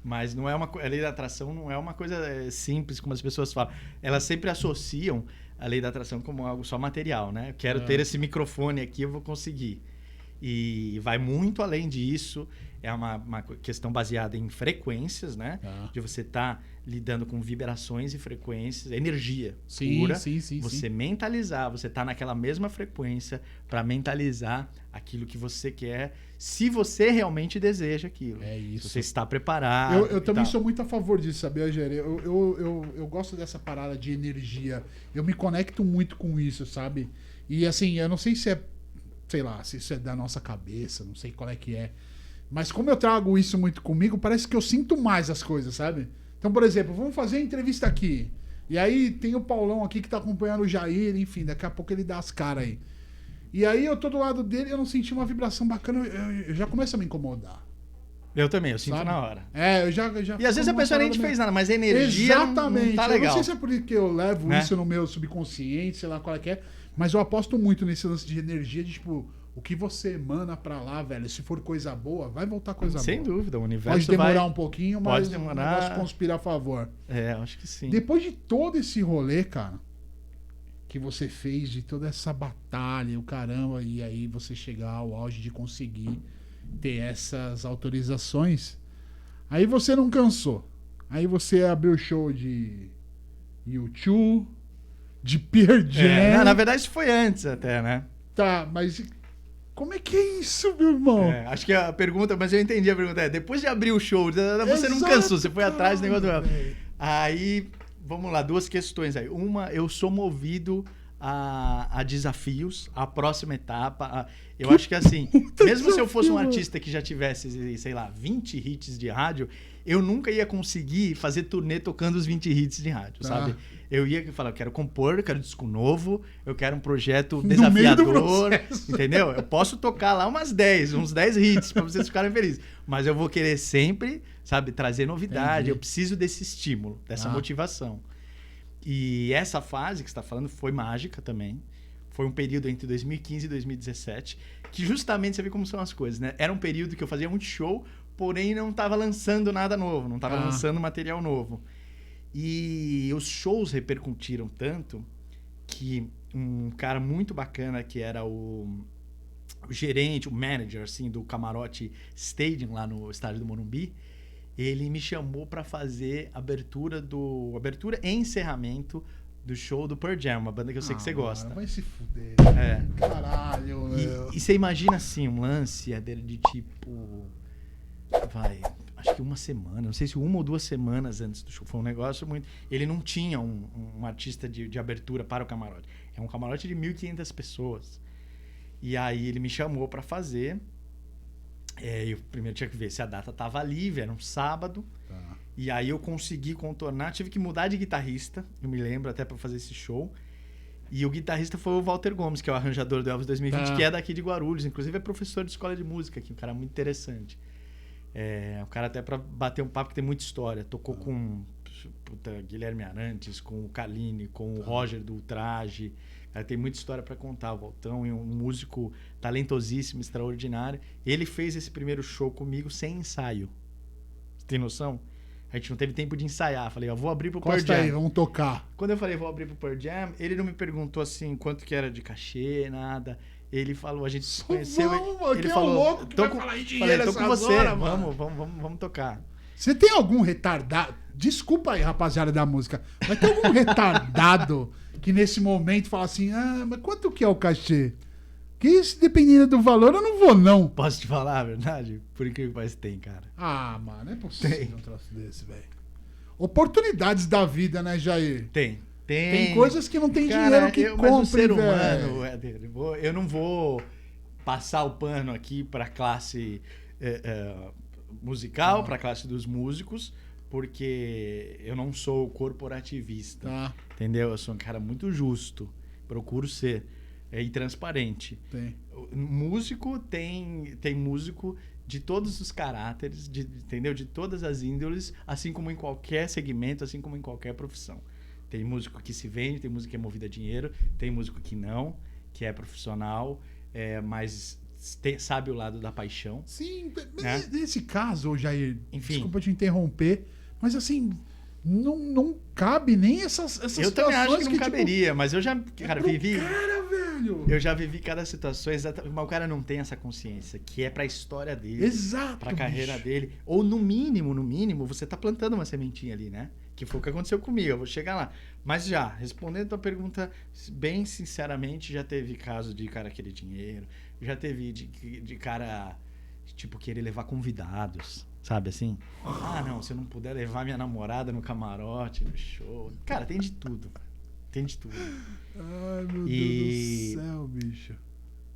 Mas não é a lei da atração não é uma coisa simples, como as pessoas falam. Elas sempre associam a lei da atração como algo só material, né? Eu quero ter esse microfone aqui, eu vou conseguir. E vai muito além disso. É uma questão baseada em frequências, né? De você estar lidando com vibrações e frequências, energia pura. Sim. Você mentalizar, você tá naquela mesma frequência para mentalizar aquilo que você quer, se você realmente deseja aquilo. É isso. Se você está preparado. Eu também sou muito a favor disso, sabia, Jair? Eu gosto dessa parada de energia. Eu me conecto muito com isso, sabe? E assim, eu não sei se sei lá, se isso é da nossa cabeça, não sei qual é que é. Mas como eu trago isso muito comigo, parece que eu sinto mais as coisas, sabe? Então, por exemplo, vamos fazer a entrevista aqui. E aí tem o Paulão aqui que tá acompanhando o Jair, enfim, daqui a pouco ele dá as caras aí. E aí eu tô do lado dele, eu não senti uma vibração bacana, eu já começo a me incomodar. Eu também, eu sinto sabe? na hora. Eu já e às vezes a pessoa nem te fez nada, mas a energia exatamente. Não tá legal. Eu não sei se é porque eu levo isso no meu subconsciente, sei lá qual é que é, mas eu aposto muito nesse lance de energia, de tipo, o que você emana pra lá, velho, se for coisa boa, vai voltar coisa boa. Sem dúvida, o universo pode demorar um pouquinho, mas o negócio conspira a favor. Acho que sim. Depois de todo esse rolê, cara, que você fez, de toda essa batalha, o caramba, e aí você chegar ao auge de conseguir ter essas autorizações, aí você não cansou. Aí você abriu show de U2, de Pearl Jam. Na verdade isso foi antes até, né? Tá, mas como é que é isso, meu irmão? Acho que a pergunta, mas eu entendi a pergunta. Depois de abrir o show, você não cansou, você foi atrás do negócio. Aí, vamos lá, 2 questões aí. Uma, eu sou movido a desafios, a próxima etapa. Eu acho que assim, mesmo se eu fosse um artista que já tivesse, sei lá, 20 hits de rádio, eu nunca ia conseguir fazer turnê tocando os 20 hits de rádio, sabe? Eu ia falar, eu quero compor, eu quero disco novo, eu quero um projeto desafiador, entendeu? Eu posso tocar lá uns 10 hits pra vocês ficarem felizes, mas eu vou querer sempre, sabe, trazer novidade. Entendi. Eu preciso desse estímulo, dessa motivação. E essa fase que você está falando foi mágica também. Foi um período entre 2015 e 2017, que justamente você vê como são as coisas, né? Era um período que eu fazia muito show, porém não estava lançando nada novo, não estava lançando material novo. E os shows repercutiram tanto que um cara muito bacana, que era o gerente, o manager assim, do Camarote Stadium, lá no estádio do Morumbi, ele me chamou para fazer abertura e encerramento do show do Pearl Jam, uma banda que eu sei que você gosta. Vai se fuder. Caralho, meu. E você imagina assim, um lance de tipo... acho que uma semana, não sei se 1 ou 2 semanas antes do show. Foi um negócio muito... Ele não tinha um artista de abertura para o camarote. É um camarote de 1.500 pessoas. E aí ele me chamou para fazer... eu primeiro tinha que ver se a data tava livre, era um sábado. E aí eu consegui contornar, tive que mudar de guitarrista, eu me lembro até para fazer esse show. E o guitarrista foi o Walter Gomes, que é o arranjador do Elvis 2020, que é daqui de Guarulhos, inclusive é professor de escola de música aqui, um cara muito interessante. O cara até para bater um papo que tem muita história, tocou com Guilherme Arantes, com o Kaline, com o Roger do Ultraje. Cara, tem muita história para contar, o Valtão, e um músico talentosíssimo, extraordinário. Ele fez esse primeiro show comigo sem ensaio. Você tem noção? A gente não teve tempo de ensaiar. Falei, eu vou abrir pro Pearl Jam. Aí, vamos tocar. Quando eu falei, vou abrir pro Pearl Jam, ele não me perguntou assim quanto que era de cachê, nada. Ele falou, a gente se conheceu. Ele falou, louco que vai falar em dinheiro, tô com você, vamos tocar. Você tem algum retardado? Desculpa aí, rapaziada da música. Mas tem algum retardado que nesse momento fala assim, mas quanto que é o cachê? Que se dependendo do valor, eu não vou, não. Posso te falar a verdade? Por incrível que pareça, tem, cara. Mano, é possível um troço desse, velho. Oportunidades da vida, né, Jair? Tem. Tem coisas que não tem dinheiro que compre, mas o ser humano, Éder, eu não vou passar o pano aqui para a classe musical, para a classe dos músicos, porque eu não sou corporativista, entendeu? Eu sou um cara muito justo, procuro ser e transparente. Músico tem músico de todos os caráteres, entendeu? De todas as índoles, assim como em qualquer segmento, assim como em qualquer profissão. Tem músico que se vende, tem músico que é movido a dinheiro, tem músico que não, que é profissional, mas sabe o lado da paixão. Sim, né? Nesse caso, Jair, enfim, desculpa te interromper, mas assim, não cabe nem essas eu também acho que não caberia, tipo, mas eu já, cara, vivi... velho! Eu já vivi cada situação, mas o cara não tem essa consciência, que é pra história dele, pra carreira dele. Ou no mínimo, você tá plantando uma sementinha ali, né? Que foi o que aconteceu comigo, eu vou chegar lá. Mas já, respondendo a tua pergunta, bem sinceramente, já teve caso de cara querer dinheiro, já teve de cara, tipo, querer levar convidados, sabe assim? Não, se eu não puder levar minha namorada no camarote, no show... Cara, tem de tudo, tem de tudo. Ai, meu Deus do céu, bicho.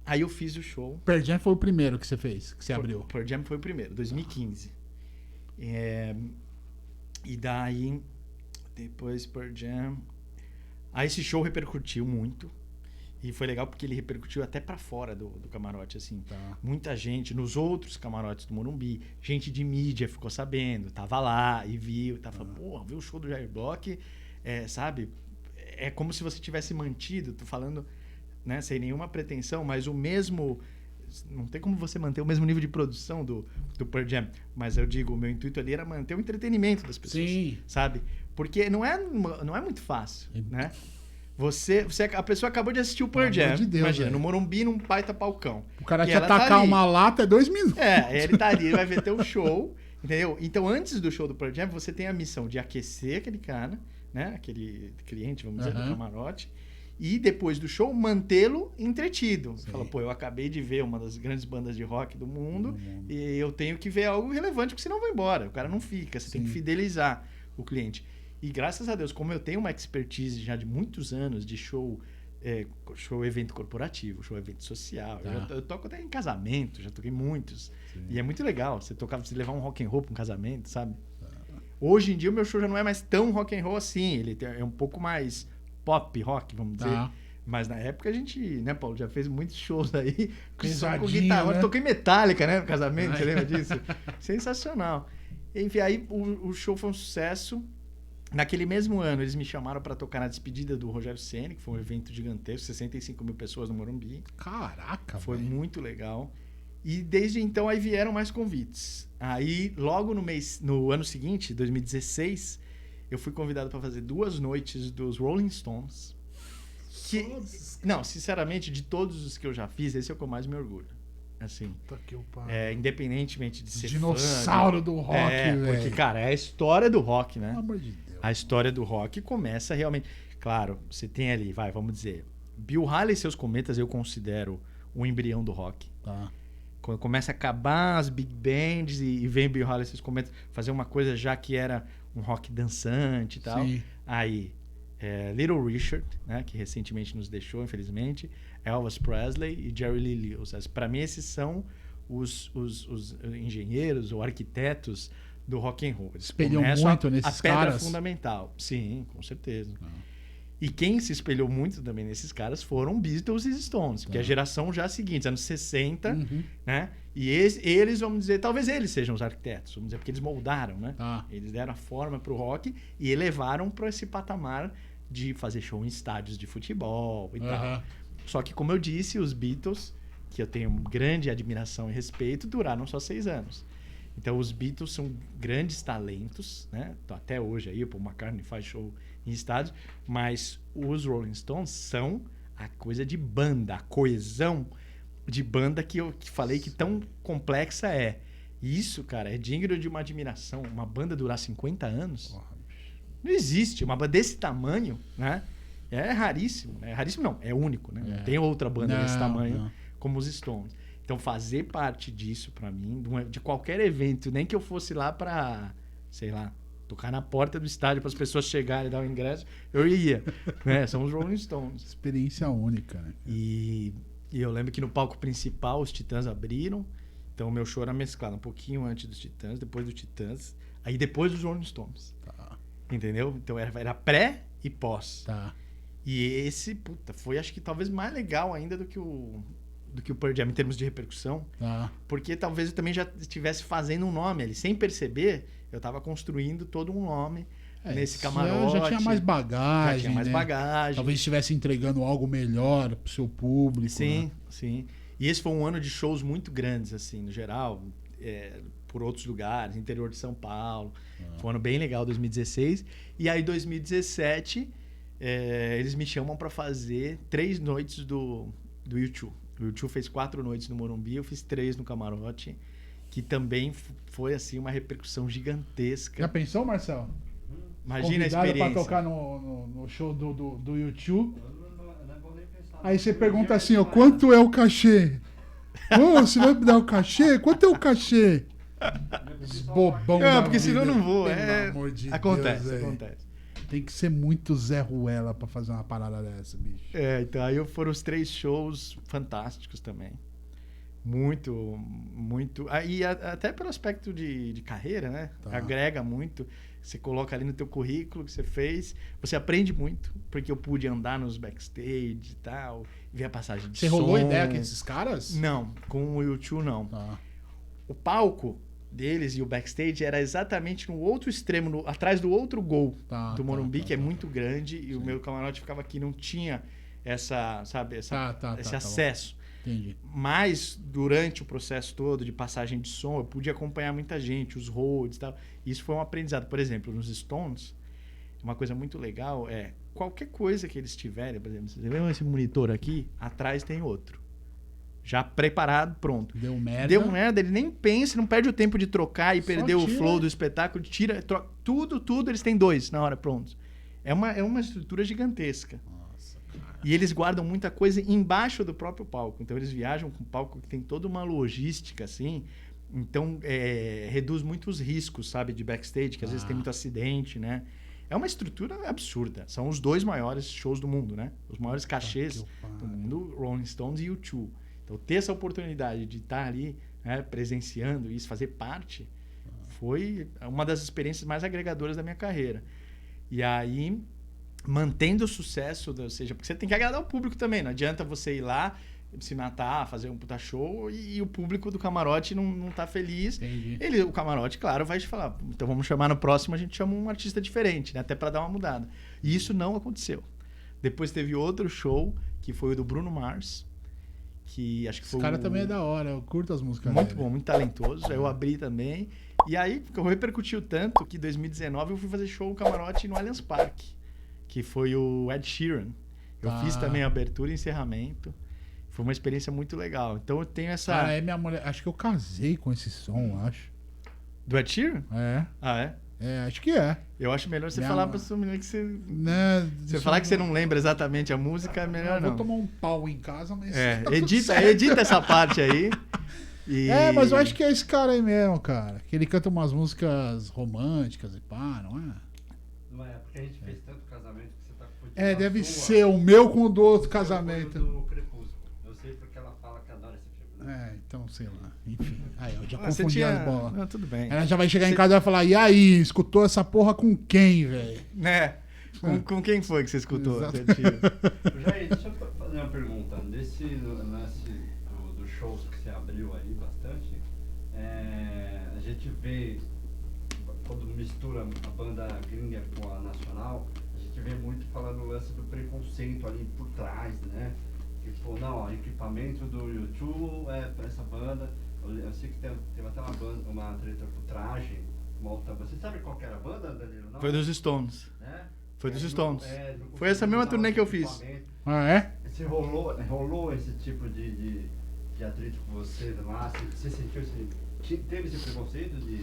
Aí eu fiz o show. Pearl Jam foi o primeiro que você fez, que você abriu? Pearl Jam foi o primeiro, 2015. E daí, depois Pearl Jam... Aí esse show repercutiu muito. E foi legal porque ele repercutiu até pra fora do camarote, assim. Tá. Muita gente, nos outros camarotes do Morumbi, gente de mídia ficou sabendo, tava lá e viu, tava falando, pô, viu o show do Jair Bloch, sabe? É como se você tivesse mantido, tô falando, né, sem nenhuma pretensão, mas o mesmo... Não tem como você manter o mesmo nível de produção do Pearl Jam, mas eu digo, o meu intuito ali era manter o entretenimento das pessoas, Sim. sabe? Porque não é muito fácil, né? A pessoa acabou de assistir o Pearl Jam, de Deus, imagina, no Morumbi, num baita palcão. O cara E te ela atacar tá ali. uma lata é 2 minutos. Ele tá ali, ele vai ver teu show, entendeu? Então, antes do show do Pearl Jam, você tem a missão de aquecer aquele cara, né? Aquele cliente, vamos dizer, do camarote. E depois do show, mantê-lo entretido. Você fala, pô, eu acabei de ver uma das grandes bandas de rock do mundo e eu tenho que ver algo relevante, porque senão eu vou embora. O cara não fica, você tem que fidelizar o cliente. E graças a Deus, como eu tenho uma expertise já de muitos anos de show evento corporativo, show evento social. Tá. Eu toco até em casamento, já toquei muitos. Sim. E é muito legal você levar um rock and roll para um casamento, sabe? Tá. Hoje em dia o meu show já não é mais tão rock and roll assim, ele é um pouco mais pop rock, vamos dizer. Mas na época a gente, né, Paulo, já fez muitos shows aí só com guitarra. Né? Eu toquei Metallica, né, no casamento, você lembra disso? Sensacional. Enfim, aí o show foi um sucesso. Naquele mesmo ano, eles me chamaram para tocar na despedida do Rogério Ceni, que foi um evento gigantesco, 65 mil pessoas no Morumbi. Caraca, foi muito legal. E desde então aí vieram mais convites. Aí, logo no ano seguinte, 2016, eu fui convidado para fazer 2 noites dos Rolling Stones. Não, sinceramente, de todos os que eu já fiz, esse é o que eu mais me orgulho. Assim, independentemente de ser dinossauro do rock, velho. Porque, cara, é a história do rock, né? Pelo amor de Deus. A história do rock começa realmente... Claro, você tem ali, vamos dizer... Bill Haley e seus Cometas eu considero o embrião do rock. Tá. Quando começa a acabar as big bands e vem Bill Haley e seus Cometas fazer uma coisa já que era um rock dançante e tal. Sim. Aí, Little Richard, né, que recentemente nos deixou, infelizmente, Elvis Presley e Jerry Lee Lewis. Para mim, esses são os engenheiros ou arquitetos do rock and roll. Eles espelham muito nesses caras. A pedra fundamental. Sim, com certeza. E quem se espelhou muito também nesses caras foram Beatles e Stones, que é a geração já seguinte, anos 60, né? E eles, vamos dizer, talvez eles sejam os arquitetos, vamos dizer, porque eles moldaram, né? Eles deram a forma para o rock e elevaram para esse patamar de fazer show em estádios de futebol e tal. Só que, como eu disse, os Beatles, que eu tenho grande admiração e respeito, duraram só 6 anos. Então, os Beatles são grandes talentos, né? Então, até hoje aí, o Paul McCartney faz show em estádios, mas os Rolling Stones são a coisa de banda, a coesão de banda que eu falei que tão complexa é. Isso, cara, é digno de uma admiração. Uma banda durar 50 anos, não existe. Uma banda desse tamanho, né? É raríssimo. É raríssimo não, é único, né? Não tem outra banda desse tamanho como os Stones. Então, fazer parte disso, pra mim, de qualquer evento, nem que eu fosse lá pra, sei lá, tocar na porta do estádio para as pessoas chegarem e dar o ingresso, eu ia. Né? São os Rolling Stones. Experiência única, né? E eu lembro que no palco principal os Titãs abriram, então o meu show era mesclado um pouquinho antes dos Titãs, depois dos Titãs, aí depois dos Rolling Stones. Tá. Entendeu? Então era pré e pós. Tá. E esse, foi acho que talvez mais legal ainda do que o Pearl Jam em termos de repercussão, porque talvez eu também já estivesse fazendo um nome ali, sem perceber, eu estava construindo todo um nome nesse camarote. Já tinha mais bagagem. Já tinha mais bagagem. Talvez estivesse entregando algo melhor pro seu público. Sim, sim. E esse foi um ano de shows muito grandes, assim, no geral, por outros lugares, interior de São Paulo. Foi um ano bem legal, 2016. E aí, 2017, eles me chamam para fazer 3 noites do U2. O U2 fez 4 noites no Morumbi, eu fiz 3 no camarote, que também foi assim uma repercussão gigantesca. Já pensou, Marcelo? Imagina a experiência. Para tocar no show do U2. Aí você pergunta assim, ó, quanto é o cachê? Você vai me dar o cachê? Quanto é o cachê? Bobão. Não, porque senão eu não vou. Pelo amor de acontece, Deus, acontece. Tem que ser muito Zé Ruela pra fazer uma parada dessa, bicho. Então aí foram os 3 shows fantásticos também. Muito, muito... E até pelo aspecto de carreira, né? Agrega muito. Você coloca ali no teu currículo que você fez. Você aprende muito, porque eu pude andar nos backstage e tal, ver a passagem de som. Você rolou ideia com esses caras? Não, com o U2 não. Tá. O palco deles e o backstage era exatamente no outro extremo, atrás do outro gol do Morumbi, que é muito grande, e o meu camarote ficava aqui, não tinha essa, sabe, esse acesso. Entendi. Mas durante o processo todo de passagem de som, eu pude acompanhar muita gente, os roads e tal. Isso foi um aprendizado. Por exemplo, nos Stones, uma coisa muito legal é qualquer coisa que eles tiverem, por exemplo, você vê esse monitor aqui, atrás tem outro. Já preparado, pronto. Deu merda, ele nem pensa, não perde o tempo de trocar e perder o flow do espetáculo, tira, troca, tudo, eles têm 2 na hora, prontos. É uma estrutura gigantesca. E eles guardam muita coisa embaixo do próprio palco. Então, eles viajam com um palco que tem toda uma logística, assim. Então, reduz muito os riscos, sabe? De backstage, que às vezes tem muito acidente, né? É uma estrutura absurda. São os 2 maiores shows do mundo, né? Os maiores cachês do mundo, Rolling Stones e U2. Então, ter essa oportunidade de estar ali, né, presenciando isso, fazer parte, foi uma das experiências mais agregadoras da minha carreira. E aí... mantendo o sucesso, ou seja, porque você tem que agradar o público também, não adianta você ir lá, se matar, fazer um puta show e o público do camarote não tá feliz. O camarote, claro, vai te falar, então vamos chamar no próximo, a gente chama um artista diferente, né? Até para dar uma mudada. E isso não aconteceu. Depois teve outro show, que foi o do Bruno Mars, que acho que foi... Esse cara também é da hora, eu curto as músicas muito dele. bom, muito talentoso, eu abri também. E aí repercutiu tanto que em 2019 eu fui fazer show no camarote no Allianz Parque, que foi o Ed Sheeran. Eu fiz também a abertura e encerramento. Foi uma experiência muito legal. Então eu tenho essa... minha mulher... Acho que eu casei com esse som, acho. Do Ed Sheeran? É. Ah, é? É, acho que é. Eu acho melhor você falar pra sua menina que você... Né, você falar que você não lembra exatamente a música, é melhor não. Eu vou tomar um pau em casa, mas... edita essa parte aí. Mas eu acho que é esse cara aí mesmo, cara. Que ele canta umas músicas românticas e pá, não é? Não é, porque a gente fez tanto casamento que você tá confundindo. Deve ser o meu com o do outro casamento. Do Crepúsculo. Eu sei porque ela fala que adora esse filme. Né? Então, sei lá. Enfim. Aí, eu já confundi as bolas. Não, tudo bem. Ela já vai chegar em casa e vai falar, e aí, escutou essa porra com quem, velho? Né? Com quem foi que você escutou? Jair, deixa eu fazer uma pergunta. Desse lance dos shows que você abriu aí bastante, a gente vê... quando mistura a banda gringa com a nacional, a gente vê muito falando o lance do preconceito ali por trás, né? Tipo, não, o equipamento do U2 é pra essa banda. Eu sei que teve até uma treta com traje, uma outra banda. Você sabe qual que era a banda, Danilo? Não? Foi dos Stones. Né? Foi dos Stones. Foi essa mesma turnê que eu fiz. Ah, é? Você rolou esse tipo de atrito com você lá? Você sentiu teve esse preconceito de,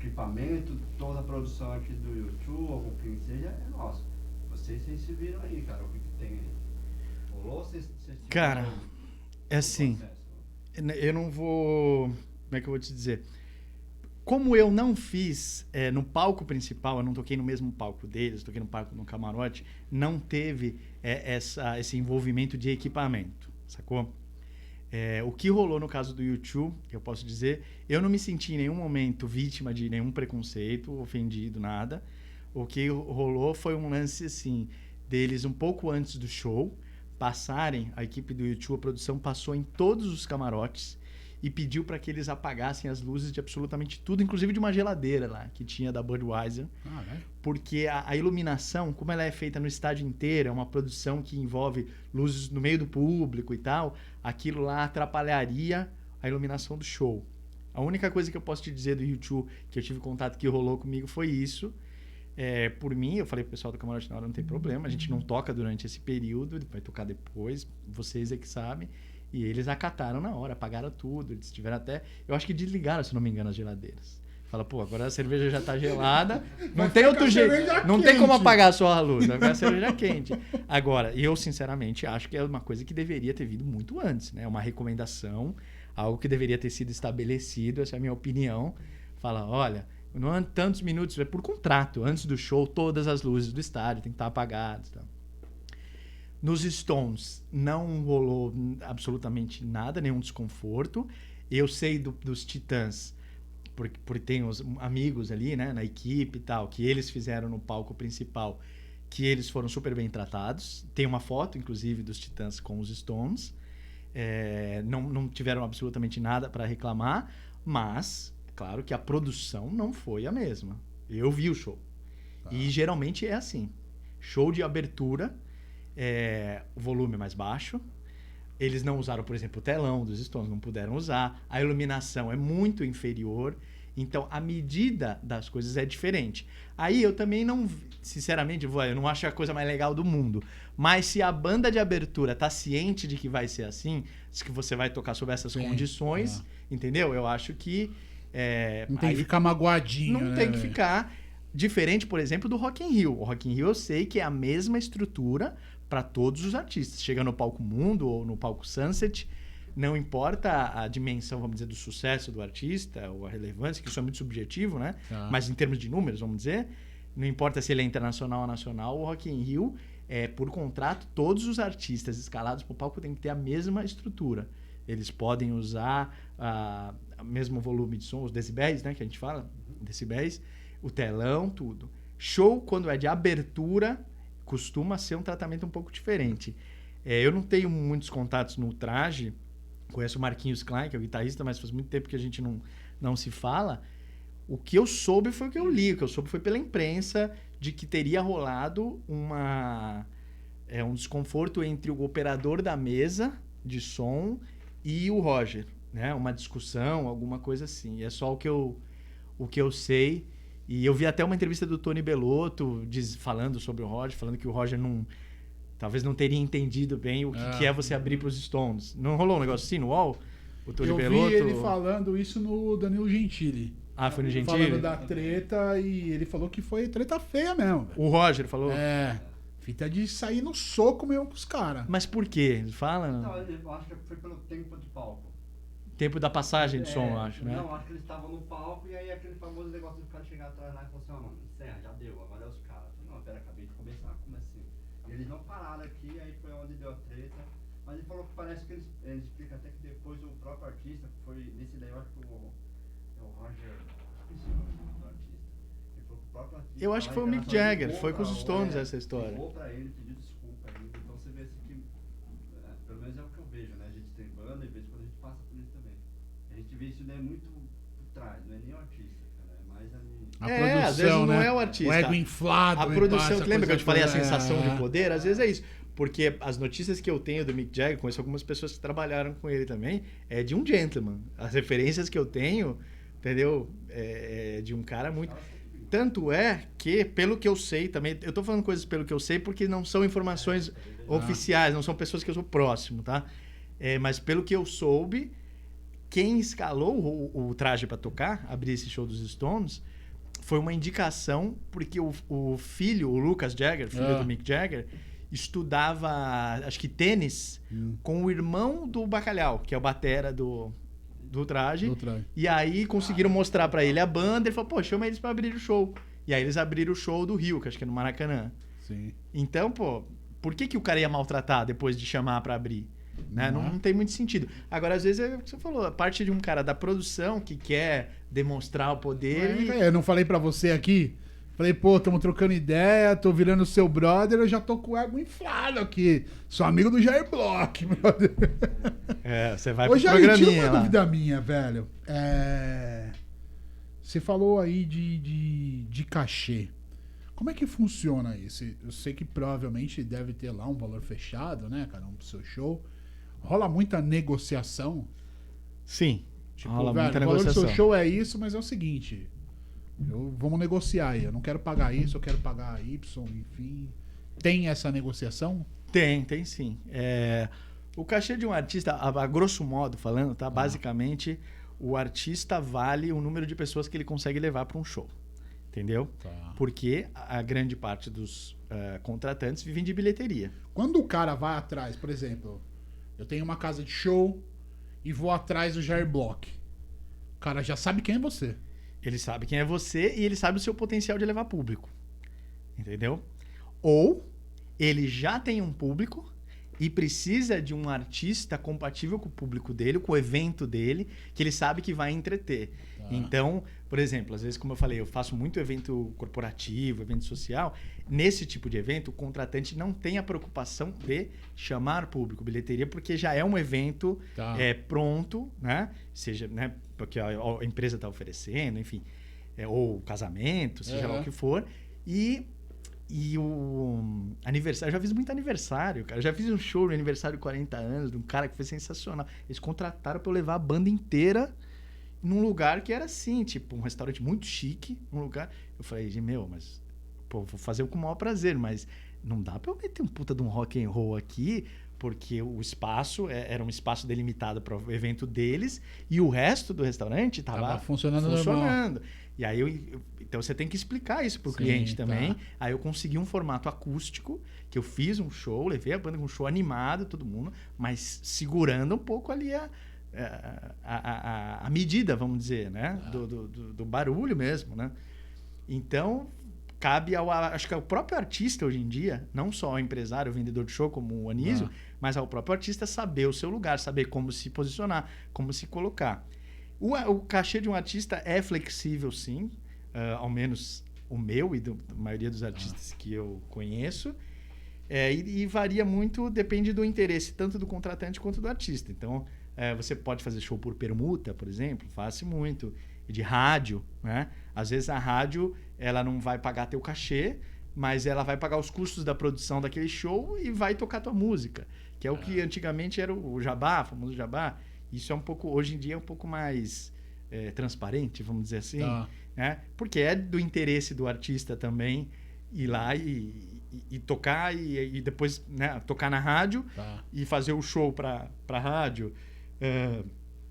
equipamento, toda a produção aqui do YouTube, ou com quem seja, é nosso. Vocês se viram aí, cara, o que tem aí? Rolou? Cara, é assim, eu não vou... Como é que eu vou te dizer? Como eu não fiz no palco principal, eu não toquei no mesmo palco deles, toquei no palco no camarote, não teve esse envolvimento de equipamento, sacou? O que rolou no caso do U2, que eu posso dizer, eu não me senti em nenhum momento vítima de nenhum preconceito, ofendido, nada. O que rolou foi um lance, assim, deles um pouco antes do show, passarem, a equipe do U2, a produção passou em todos os camarotes e pediu para que eles apagassem as luzes de absolutamente tudo, inclusive de uma geladeira lá, que tinha da Budweiser. Porque a iluminação, como ela é feita no estádio inteiro, é uma produção que envolve luzes no meio do público e tal, aquilo lá atrapalharia a iluminação do show. A única coisa que eu posso te dizer do U2 que eu tive contato que rolou comigo foi isso. Por mim, eu falei pro pessoal do camarote na hora, não tem problema, a gente não toca durante esse período, vai tocar depois, vocês é que sabem. E eles acataram na hora, apagaram tudo, eles tiveram até... Eu acho que desligaram, se não me engano, as geladeiras. Fala, pô, agora a cerveja já tá gelada, não tem outro jeito, não tem como apagar só a luz, agora a cerveja quente. Agora, eu sinceramente acho que é uma coisa que deveria ter vindo muito antes, né? Uma recomendação, algo que deveria ter sido estabelecido, essa é a minha opinião. Fala, olha, não há tantos minutos, é por contrato, antes do show, todas as luzes do estádio tem que estar apagadas, tá? Nos Stones não rolou absolutamente nada, nenhum desconforto. Eu sei dos Titãs, porque tem os amigos ali, né, na equipe e tal, que eles fizeram no palco principal, que eles foram super bem tratados. Tem uma foto, inclusive, dos Titãs com os Stones. Não tiveram absolutamente nada para reclamar, mas, claro que a produção não foi a mesma. Eu vi o show. E geralmente é assim. Show de abertura, o volume mais baixo. Eles não usaram, por exemplo, o telão dos Stones, não puderam usar. A iluminação é muito inferior. Então, a medida das coisas é diferente. Aí eu também não, sinceramente, eu não acho a coisa mais legal do mundo. Mas se a banda de abertura tá ciente de que vai ser assim, que você vai tocar sob essas condições, entendeu? Eu acho que... não tem que ficar magoadinho, Não tem que ficar... Diferente, por exemplo, do Rock in Rio. O Rock in Rio eu sei que é a mesma estrutura para todos os artistas. Chega no palco Mundo ou no palco Sunset, não importa a dimensão, vamos dizer, do sucesso do artista ou a relevância, que isso é muito subjetivo, né? Mas em termos de números, vamos dizer, não importa se ele é internacional ou nacional, o Rock in Rio, por contrato, todos os artistas escalados para o palco têm que ter a mesma estrutura. Eles podem usar o mesmo volume de som, os decibéis, né, que a gente fala, decibéis, o telão, tudo. Show, quando é de abertura, costuma ser um tratamento um pouco diferente. Eu não tenho muitos contatos no Traje, conheço o Marquinhos Klein, que é o guitarrista, mas faz muito tempo que a gente não se fala. O que eu soube foi o que eu li, o que eu soube foi pela imprensa, de que teria rolado um desconforto entre o operador da mesa de som e o Roger, né? Uma discussão, alguma coisa assim. É só o que eu sei. E eu vi até uma entrevista do Tony Bellotto falando sobre o Roger, falando que o Roger talvez não teria entendido bem o que é você abrir para os Stones. Não rolou um negócio assim no UOL? O Tony Bellotto... Eu vi ele falando isso no Danilo Gentili. Foi no Gentili? Falando da treta, e ele falou que foi treta feia mesmo. Velho. O Roger falou? Fita de sair no soco mesmo com os caras. Mas por quê? Ele fala? Não, eu acho que foi pelo tempo de palco. Tempo da passagem de som, eu acho, né? Não, acho que eles estavam no palco e aí aquele famoso negócio do cara chegar atrás lá e falar assim, mano, encerra, já deu, agora é os caras. Não, pera, acabei de começar, como assim? E eles não pararam aqui, aí foi onde deu a treta. Mas ele falou que parece que eles explicam até que depois o próprio artista, que foi nesse daí, eu acho que o Roger, esqueci o nome do artista. Ele falou que o próprio artista... Eu acho que foi o Mick Jagger, foi com os Stones essa história. Ligou pra ele, pediu desculpa ainda, então você vê assim que, pelo menos é o que eu vejo, né? A gente tem banda e vez quando a gente passa por isso também. A gente vê isso daí muito por trás, não é nem o artista, cara, é mais ali... A produção, às vezes não né? é o artista. O ego inflado. A produção, lembra que eu te falei a sensação de poder? Às vezes é isso. Porque as notícias que eu tenho do Mick Jagger, conheço algumas pessoas que trabalharam com ele também, é de um gentleman. As referências que eu tenho, entendeu? É de um cara muito... Tanto é que, pelo que eu sei também, eu tô falando coisas pelo que eu sei porque não são informações oficiais, não são pessoas que eu sou próximo, tá? Mas pelo que eu soube, quem escalou o Traje para tocar, abrir esse show dos Stones, foi uma indicação porque o filho, o Lucas Jagger, filho do Mick Jagger, estudava, acho que tênis, com o irmão do Bacalhau, que é o batera do Traje. E aí conseguiram mostrar pra ele a banda. Ele falou, pô, chama eles pra abrir o show. E aí eles abriram o show do Rio, que acho que é no Maracanã. Sim. Então, pô, por que o cara ia maltratar depois de chamar pra abrir? Né? Não tem muito sentido. Agora, às vezes, é o que você falou, a parte de um cara da produção que quer demonstrar o poder. Eu não falei pra você aqui? Falei, pô, estamos trocando ideia, tô virando seu brother, eu já tô com o ego inflado aqui. Sou amigo do Jair Bloch, brother. Você vai pro Jair, programinha tira uma lá. dúvida minha, velho. Você falou aí de cachê. Como é que funciona isso? Eu sei que provavelmente deve ter lá um valor fechado, né, cada um pro seu show. Rola muita negociação? Sim, tipo, rola velho, muita o valor negociação. do seu show é isso, mas é o seguinte... vamos negociar aí. Eu não quero pagar isso, eu quero pagar Y, enfim. Tem essa negociação? Tem sim. O cachê de um artista, a grosso modo falando, tá? Basicamente, o artista vale o número de pessoas que ele consegue levar para um show. Entendeu? Tá. Porque a grande parte dos contratantes vivem de bilheteria. Quando o cara vai atrás, por exemplo, eu tenho uma casa de show e vou atrás do Jair Bloch. O cara já sabe quem é você. Ele sabe quem é você e ele sabe o seu potencial de levar público. Entendeu? Ou ele já tem um público e precisa de um artista compatível com o público dele, com o evento dele, que ele sabe que vai entreter. Então, por exemplo, às vezes, como eu falei, eu faço muito evento corporativo, evento social. Nesse tipo de evento, o contratante não tem a preocupação de chamar público, bilheteria, porque já é um evento pronto, né? Seja, né, porque a empresa está oferecendo, enfim, ou casamento, seja lá o que for. E o aniversário, eu já fiz muito aniversário, cara. Eu já fiz um show no aniversário de 40 anos de um cara que foi sensacional. Eles contrataram para eu levar a banda inteira num lugar que era assim, tipo, um restaurante muito chique, um lugar. Eu falei, mas vou fazer com o maior prazer, mas não dá pra eu meter um puta de um rock and roll aqui, porque o espaço era um espaço delimitado para o evento deles e o resto do restaurante tava funcionando. Normal. E aí então você tem que explicar isso pro cliente também. Aí eu consegui um formato acústico, que eu fiz um show, levei a banda com um show animado, todo mundo, mas segurando um pouco ali a medida, vamos dizer, né? Do barulho mesmo, né? Então, cabe acho que ao próprio artista hoje em dia, não só ao empresário, o vendedor de show como o Anísio, mas ao próprio artista saber o seu lugar, saber como se posicionar, como se colocar. O cachê de um artista é flexível, sim, ao menos o meu e da maioria dos artistas que eu conheço. E varia muito, depende do interesse, tanto do contratante quanto do artista. Então, você pode fazer show por permuta, por exemplo, faz-se muito. De rádio, né? Às vezes a rádio ela não vai pagar teu cachê, mas ela vai pagar os custos da produção daquele show e vai tocar tua música, que é o que antigamente era o jabá, o famoso jabá. Isso é um pouco, hoje em dia é um pouco mais transparente, vamos dizer assim, né? Porque é do interesse do artista também ir lá e tocar e depois, né, tocar na rádio e fazer o show para rádio,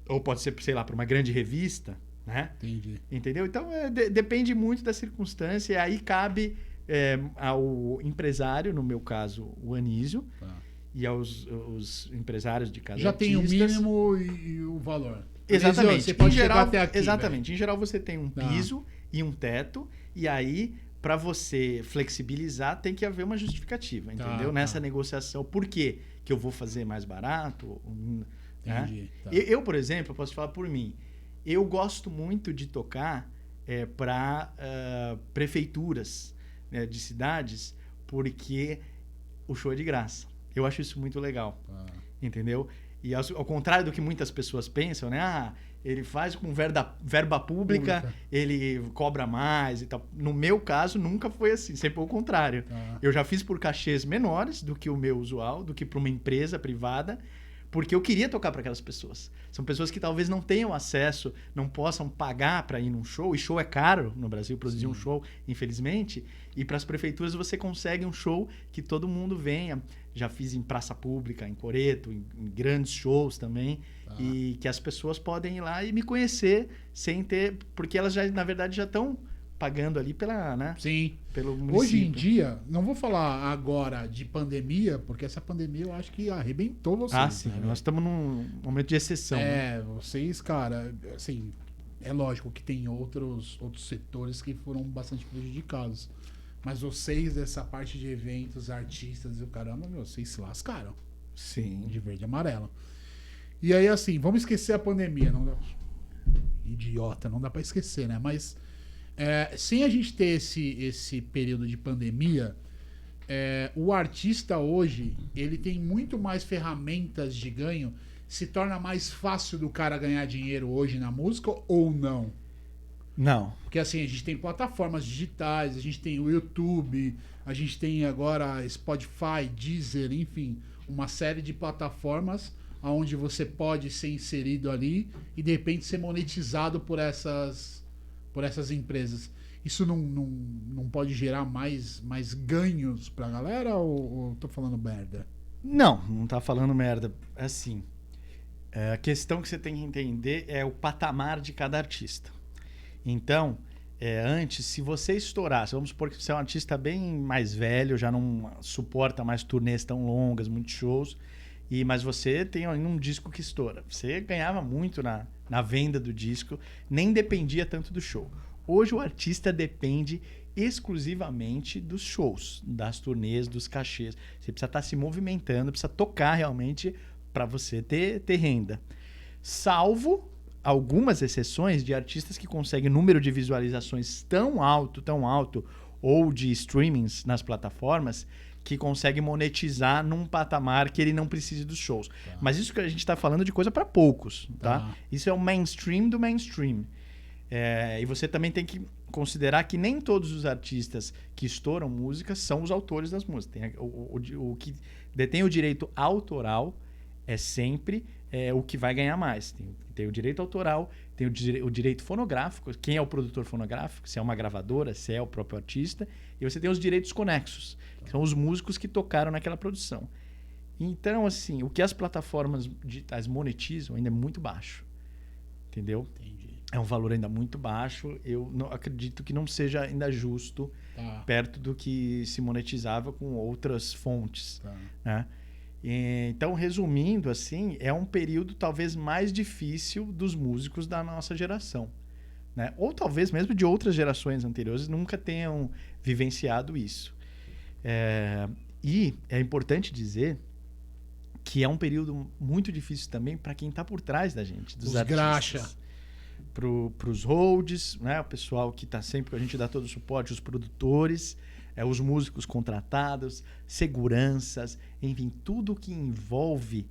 ou pode ser, sei lá, para uma grande revista, né? Entendi. Entendeu? Então, depende muito da circunstância. E aí cabe ao empresário, no meu caso, o Anísio, e aos empresários de cada já artista. tem o mínimo e o valor. Exatamente. Você pode chegar até aqui. Exatamente. Velho. Em geral, você tem um piso e um teto, e aí, para você flexibilizar, tem que haver uma justificativa, entendeu? Nessa negociação. Por quê que eu vou fazer mais barato? Entendi. Né? Eu, por exemplo, posso falar por mim. Eu gosto muito de tocar para prefeituras, né, de cidades, porque o show é de graça. Eu acho isso muito legal, entendeu? E ao contrário do que muitas pessoas pensam, né? Ele faz com verba pública, ele cobra mais e tal. No meu caso, nunca foi assim, sempre o contrário. Eu já fiz por cachês menores do que o meu usual, do que para uma empresa privada, porque eu queria tocar para aquelas pessoas. São pessoas que talvez não tenham acesso, não possam pagar para ir num show, e show é caro no Brasil, produzir um show, infelizmente, e para as prefeituras você consegue um show que todo mundo venha. Já fiz em praça pública, em Coreto, em grandes shows também, e que as pessoas podem ir lá e me conhecer sem ter... Porque elas, já, na verdade, já estão pagando ali pela, né? Sim. Pelo município. Hoje em dia, não vou falar agora de pandemia, porque essa pandemia eu acho que arrebentou vocês. Sim. Né? Nós estamos num momento de exceção. Né? Vocês, cara, assim, é lógico que tem outros setores que foram bastante prejudicados. Mas vocês, dessa parte de eventos, artistas e o caramba, vocês se lascaram. Sim. De verde e amarelo. E aí, assim, vamos esquecer a pandemia. Não dá... Idiota, não dá pra esquecer, né? Mas... sem a gente ter esse período de pandemia, o artista hoje ele tem muito mais ferramentas de ganho. Se torna mais fácil do cara ganhar dinheiro hoje na música ou não? Não. Porque assim, a gente tem plataformas digitais, a gente tem o YouTube, a gente tem agora Spotify, Deezer, enfim, uma série de plataformas onde você pode ser inserido ali e de repente ser monetizado por essas empresas. Isso não pode gerar mais ganhos pra galera ou tô falando merda? Não tá falando merda. Assim, a questão que você tem que entender é o patamar de cada artista. Então, antes, se você estourasse, vamos supor que você é um artista bem mais velho, já não suporta mais turnês tão longas, muitos shows, mas você tem um disco que estoura. Você ganhava muito na venda do disco, nem dependia tanto do show. Hoje o artista depende exclusivamente dos shows, das turnês, dos cachês. Você precisa estar se movimentando, precisa tocar realmente para você ter renda. Salvo algumas exceções de artistas que conseguem número de visualizações tão alto, ou de streamings nas plataformas, que consegue monetizar num patamar que ele não precise dos shows. Tá. Mas isso que a gente está falando de coisa para poucos, tá? Isso é o mainstream do mainstream. E você também tem que considerar que nem todos os artistas que estouram músicas são os autores das músicas. O que detém o direito autoral é sempre o que vai ganhar mais. Tem o direito autoral, tem o direito fonográfico, quem é o produtor fonográfico, se é uma gravadora, se é o próprio artista, e você tem os direitos conexos, que são os músicos que tocaram naquela produção. Então, assim, o que as plataformas digitais monetizam ainda é muito baixo. Entendeu? Entendi. É um valor ainda muito baixo. Eu não acredito que não seja ainda justo perto do que se monetizava com outras fontes. Né? Então, resumindo, assim, é um período talvez mais difícil dos músicos da nossa geração. Né? Ou talvez mesmo de outras gerações anteriores nunca tenham vivenciado isso. E é importante dizer que é um período muito difícil também para quem está por trás da gente, dos artistas. Graxa. Para os holds, né? O pessoal que está sempre, a gente dá todo o suporte, os produtores, os músicos contratados, seguranças, enfim, tudo que envolve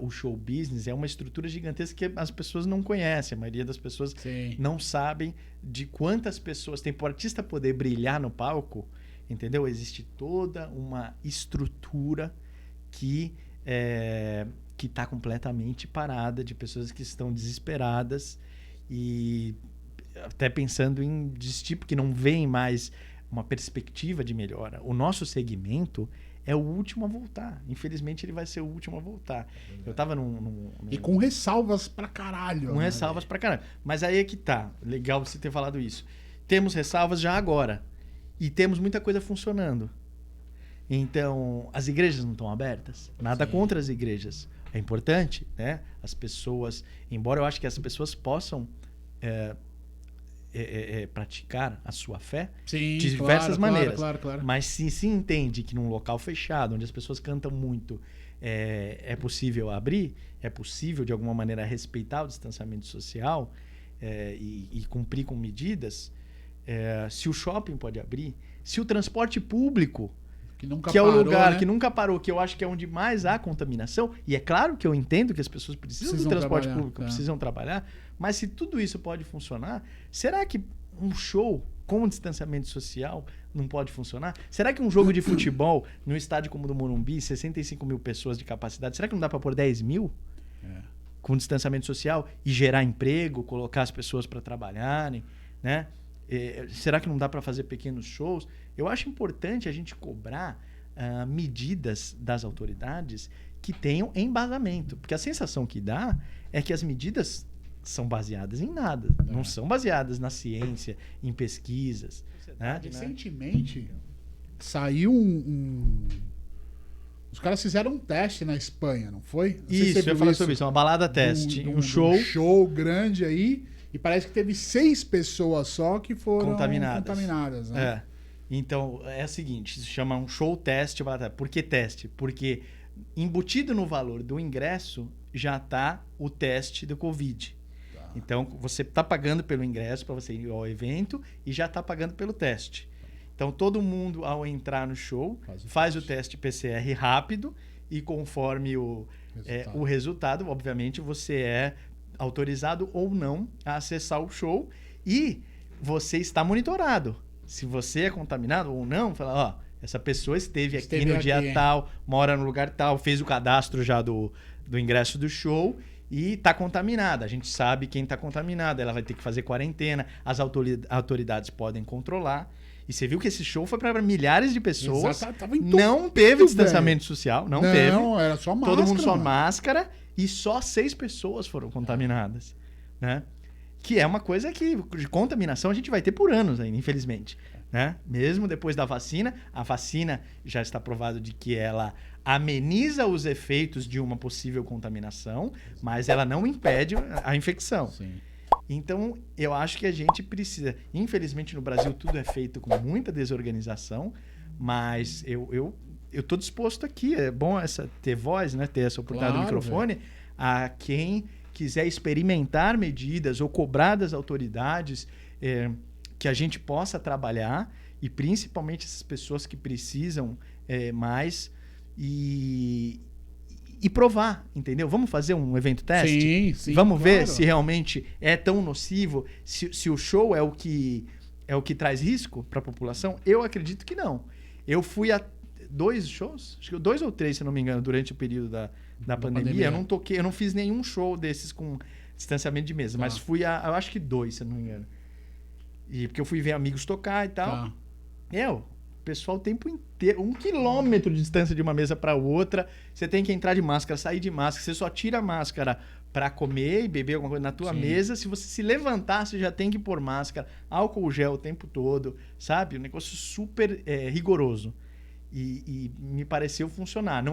o show business é uma estrutura gigantesca que as pessoas não conhecem. A maioria das pessoas não sabem de quantas pessoas tem para o artista poder brilhar no palco, entendeu? Existe toda uma estrutura que está completamente parada, de pessoas que estão desesperadas e até pensando em tipo que não veem mais uma perspectiva de melhora. O nosso segmento é o último a voltar. Infelizmente, ele vai ser o último a voltar. Eu tava E com ressalvas pra caralho. Com ressalvas pra caralho. Mas aí é que tá. Legal você ter falado isso. Temos ressalvas já agora. E temos muita coisa funcionando. Então, as igrejas não estão abertas. Nada contra as igrejas. É importante, né? As pessoas... Embora eu acho que as pessoas possam praticar a sua fé de diversas maneiras. Claro. Mas se entende que num local fechado, onde as pessoas cantam muito, é possível abrir, é possível, de alguma maneira, respeitar o distanciamento social e cumprir com medidas, se o shopping pode abrir, se o transporte público... Que é o lugar, né? Que nunca parou, que eu acho que é onde mais há contaminação. E é claro que eu entendo que as pessoas precisam do transporte público, precisam trabalhar. Mas se tudo isso pode funcionar, será que um show com distanciamento social não pode funcionar? Será que um jogo de futebol no estádio como o do Morumbi, 65 mil pessoas de capacidade, será que não dá para pôr 10 mil? Com distanciamento social e gerar emprego, colocar as pessoas para trabalharem, né? Será que não dá para fazer pequenos shows? Eu acho importante a gente cobrar medidas das autoridades que tenham embasamento. Porque a sensação que dá é que as medidas são baseadas em nada. Não são baseadas na ciência, em pesquisas. Né? Recentemente, saiu Os caras fizeram um teste na Espanha, não foi? Não isso, eu ia falar sobre isso. Uma balada teste. Um show. Um show grande aí. E parece que teve 6 pessoas só que foram contaminadas, né? Então, é o seguinte, isso chama um show teste. Por que teste? Porque embutido no valor do ingresso já está o teste do Covid. Então, você está pagando pelo ingresso para você ir ao evento e já está pagando pelo teste. Então, todo mundo, ao entrar no show, faz o teste PCR rápido e conforme o resultado, obviamente, você é autorizado ou não a acessar o show e você está monitorado. Se você é contaminado ou não, fala, essa pessoa esteve aqui no dia tal, mora no lugar tal, fez o cadastro já do ingresso do show e está contaminada. A gente sabe quem está contaminado, ela vai ter que fazer quarentena, as autoridades podem controlar. E você viu que esse show foi para milhares de pessoas. Não teve distanciamento social, não teve. Não, era só máscara. Todo mundo só máscara. E só 6 pessoas foram contaminadas, né? Que é uma coisa que de contaminação a gente vai ter por anos ainda, infelizmente, né? Mesmo depois da vacina, a vacina já está provado de que ela ameniza os efeitos de uma possível contaminação, mas ela não impede a infecção. Sim. Então, eu acho que a gente precisa... Infelizmente, no Brasil, tudo é feito com muita desorganização, mas eu tô disposto aqui. É bom ter voz, né? Ter essa oportunidade do microfone. Velho. A quem quiser experimentar medidas ou cobrar das autoridades que a gente possa trabalhar, e principalmente essas pessoas que precisam mais e provar, entendeu? Vamos fazer um evento teste? Sim, Vamos ver se realmente é tão nocivo, se o show é o que traz risco para a população. Eu acredito que não. Eu fui a 2 shows, acho que 2 ou 3, se não me engano, durante o período da pandemia. Eu não fiz nenhum show desses com distanciamento de mesa, mas fui eu acho que 2, se não me engano. E porque eu fui ver amigos tocar e tal. O pessoal o tempo inteiro, 1 quilômetro de distância de uma mesa para outra, você tem que entrar de máscara, sair de máscara, você só tira a máscara para comer e beber alguma coisa na tua mesa. Se você se levantar, você já tem que pôr máscara, álcool gel o tempo todo, sabe? Um negócio super rigoroso. E me pareceu funcionar.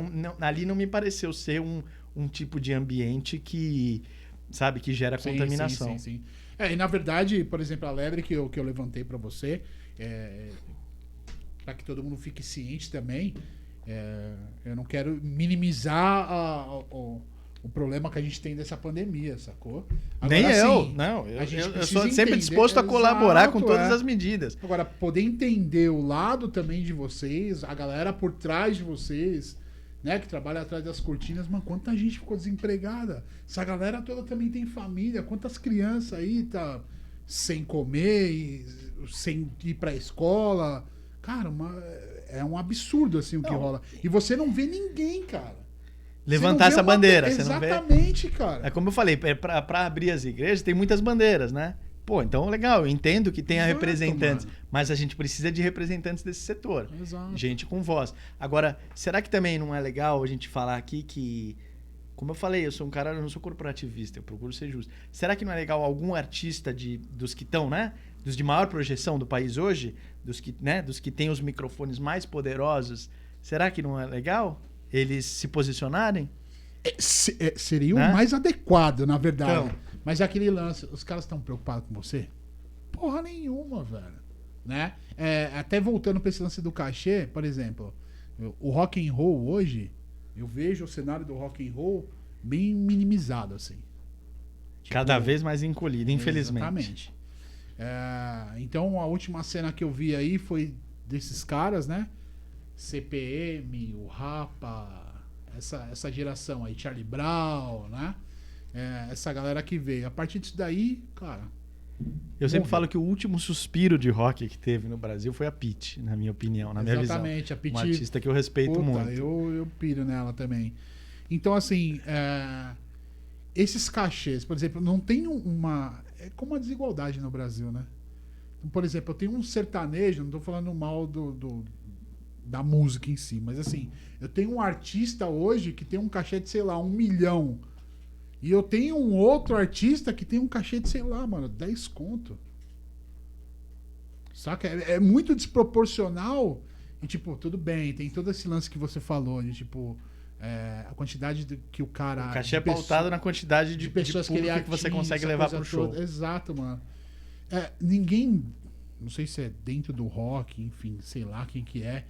Ali não me pareceu ser um tipo de ambiente que, sabe, que gera contaminação. Sim. E na verdade, por exemplo, a lebre que eu levantei para você, para que todo mundo fique ciente também, eu não quero minimizar o problema que a gente tem dessa pandemia, sacou? Agora, nem eu, assim, não. Eu sou sempre disposto a colaborar com todas as medidas. Agora, poder entender o lado também de vocês, a galera por trás de vocês, né, que trabalha atrás das cortinas, mano, quanta gente ficou desempregada. Essa galera toda também tem família, quantas crianças aí tá sem comer, sem ir pra escola. Cara, é um absurdo assim o que rola. E você não vê ninguém, cara. Levantar essa bandeira. Você exatamente, não vê... cara. É como eu falei, pra abrir as igrejas tem muitas bandeiras, né? Pô, então legal, eu entendo que tenha representantes, mas a gente precisa de representantes desse setor. Exato. Gente com voz. Agora, será que também não é legal a gente falar aqui que... Como eu falei, eu não sou corporativista, eu procuro ser justo. Será que não é legal algum artista dos que estão, né? Dos de maior projeção do país hoje, dos que têm os microfones mais poderosos, será que não é legal eles se posicionarem? Seria o mais adequado, na verdade. Então, mas é aquele lance, os caras estão preocupados com você? Porra nenhuma, velho. Né? Até voltando para esse lance do cachê, por exemplo, o rock and roll hoje, eu vejo o cenário do rock and roll bem minimizado, assim. Cada vez mais encolhido, infelizmente. Exatamente. Então a última cena que eu vi aí foi desses caras, né? CPM, o Rapa, essa geração aí, Charlie Brown, né? Essa galera que veio. A partir disso daí, cara... Eu sempre falo que o último suspiro de rock que teve no Brasil foi a Pitty, na minha opinião, na minha visão. Exatamente, a Pitty... Uma artista que eu respeito muito. Eu piro nela também. Então, assim, esses cachês, por exemplo, não tem uma... É como a desigualdade no Brasil, né? Então, por exemplo, eu tenho um sertanejo, não tô falando mal da música em si, mas assim, eu tenho um artista hoje que tem um cachê de, sei lá, 1 milhão. E eu tenho um outro artista que tem um cachê de, sei lá, mano, 10 conto. Saca? É muito desproporcional. E, tipo, tudo bem, tem todo esse lance que você falou, de, tipo, a quantidade que o cara... O cachê é pautado na quantidade de pessoas de público que você consegue levar pro show. Exato, mano. Ninguém, não sei se é dentro do rock, enfim, sei lá quem que é,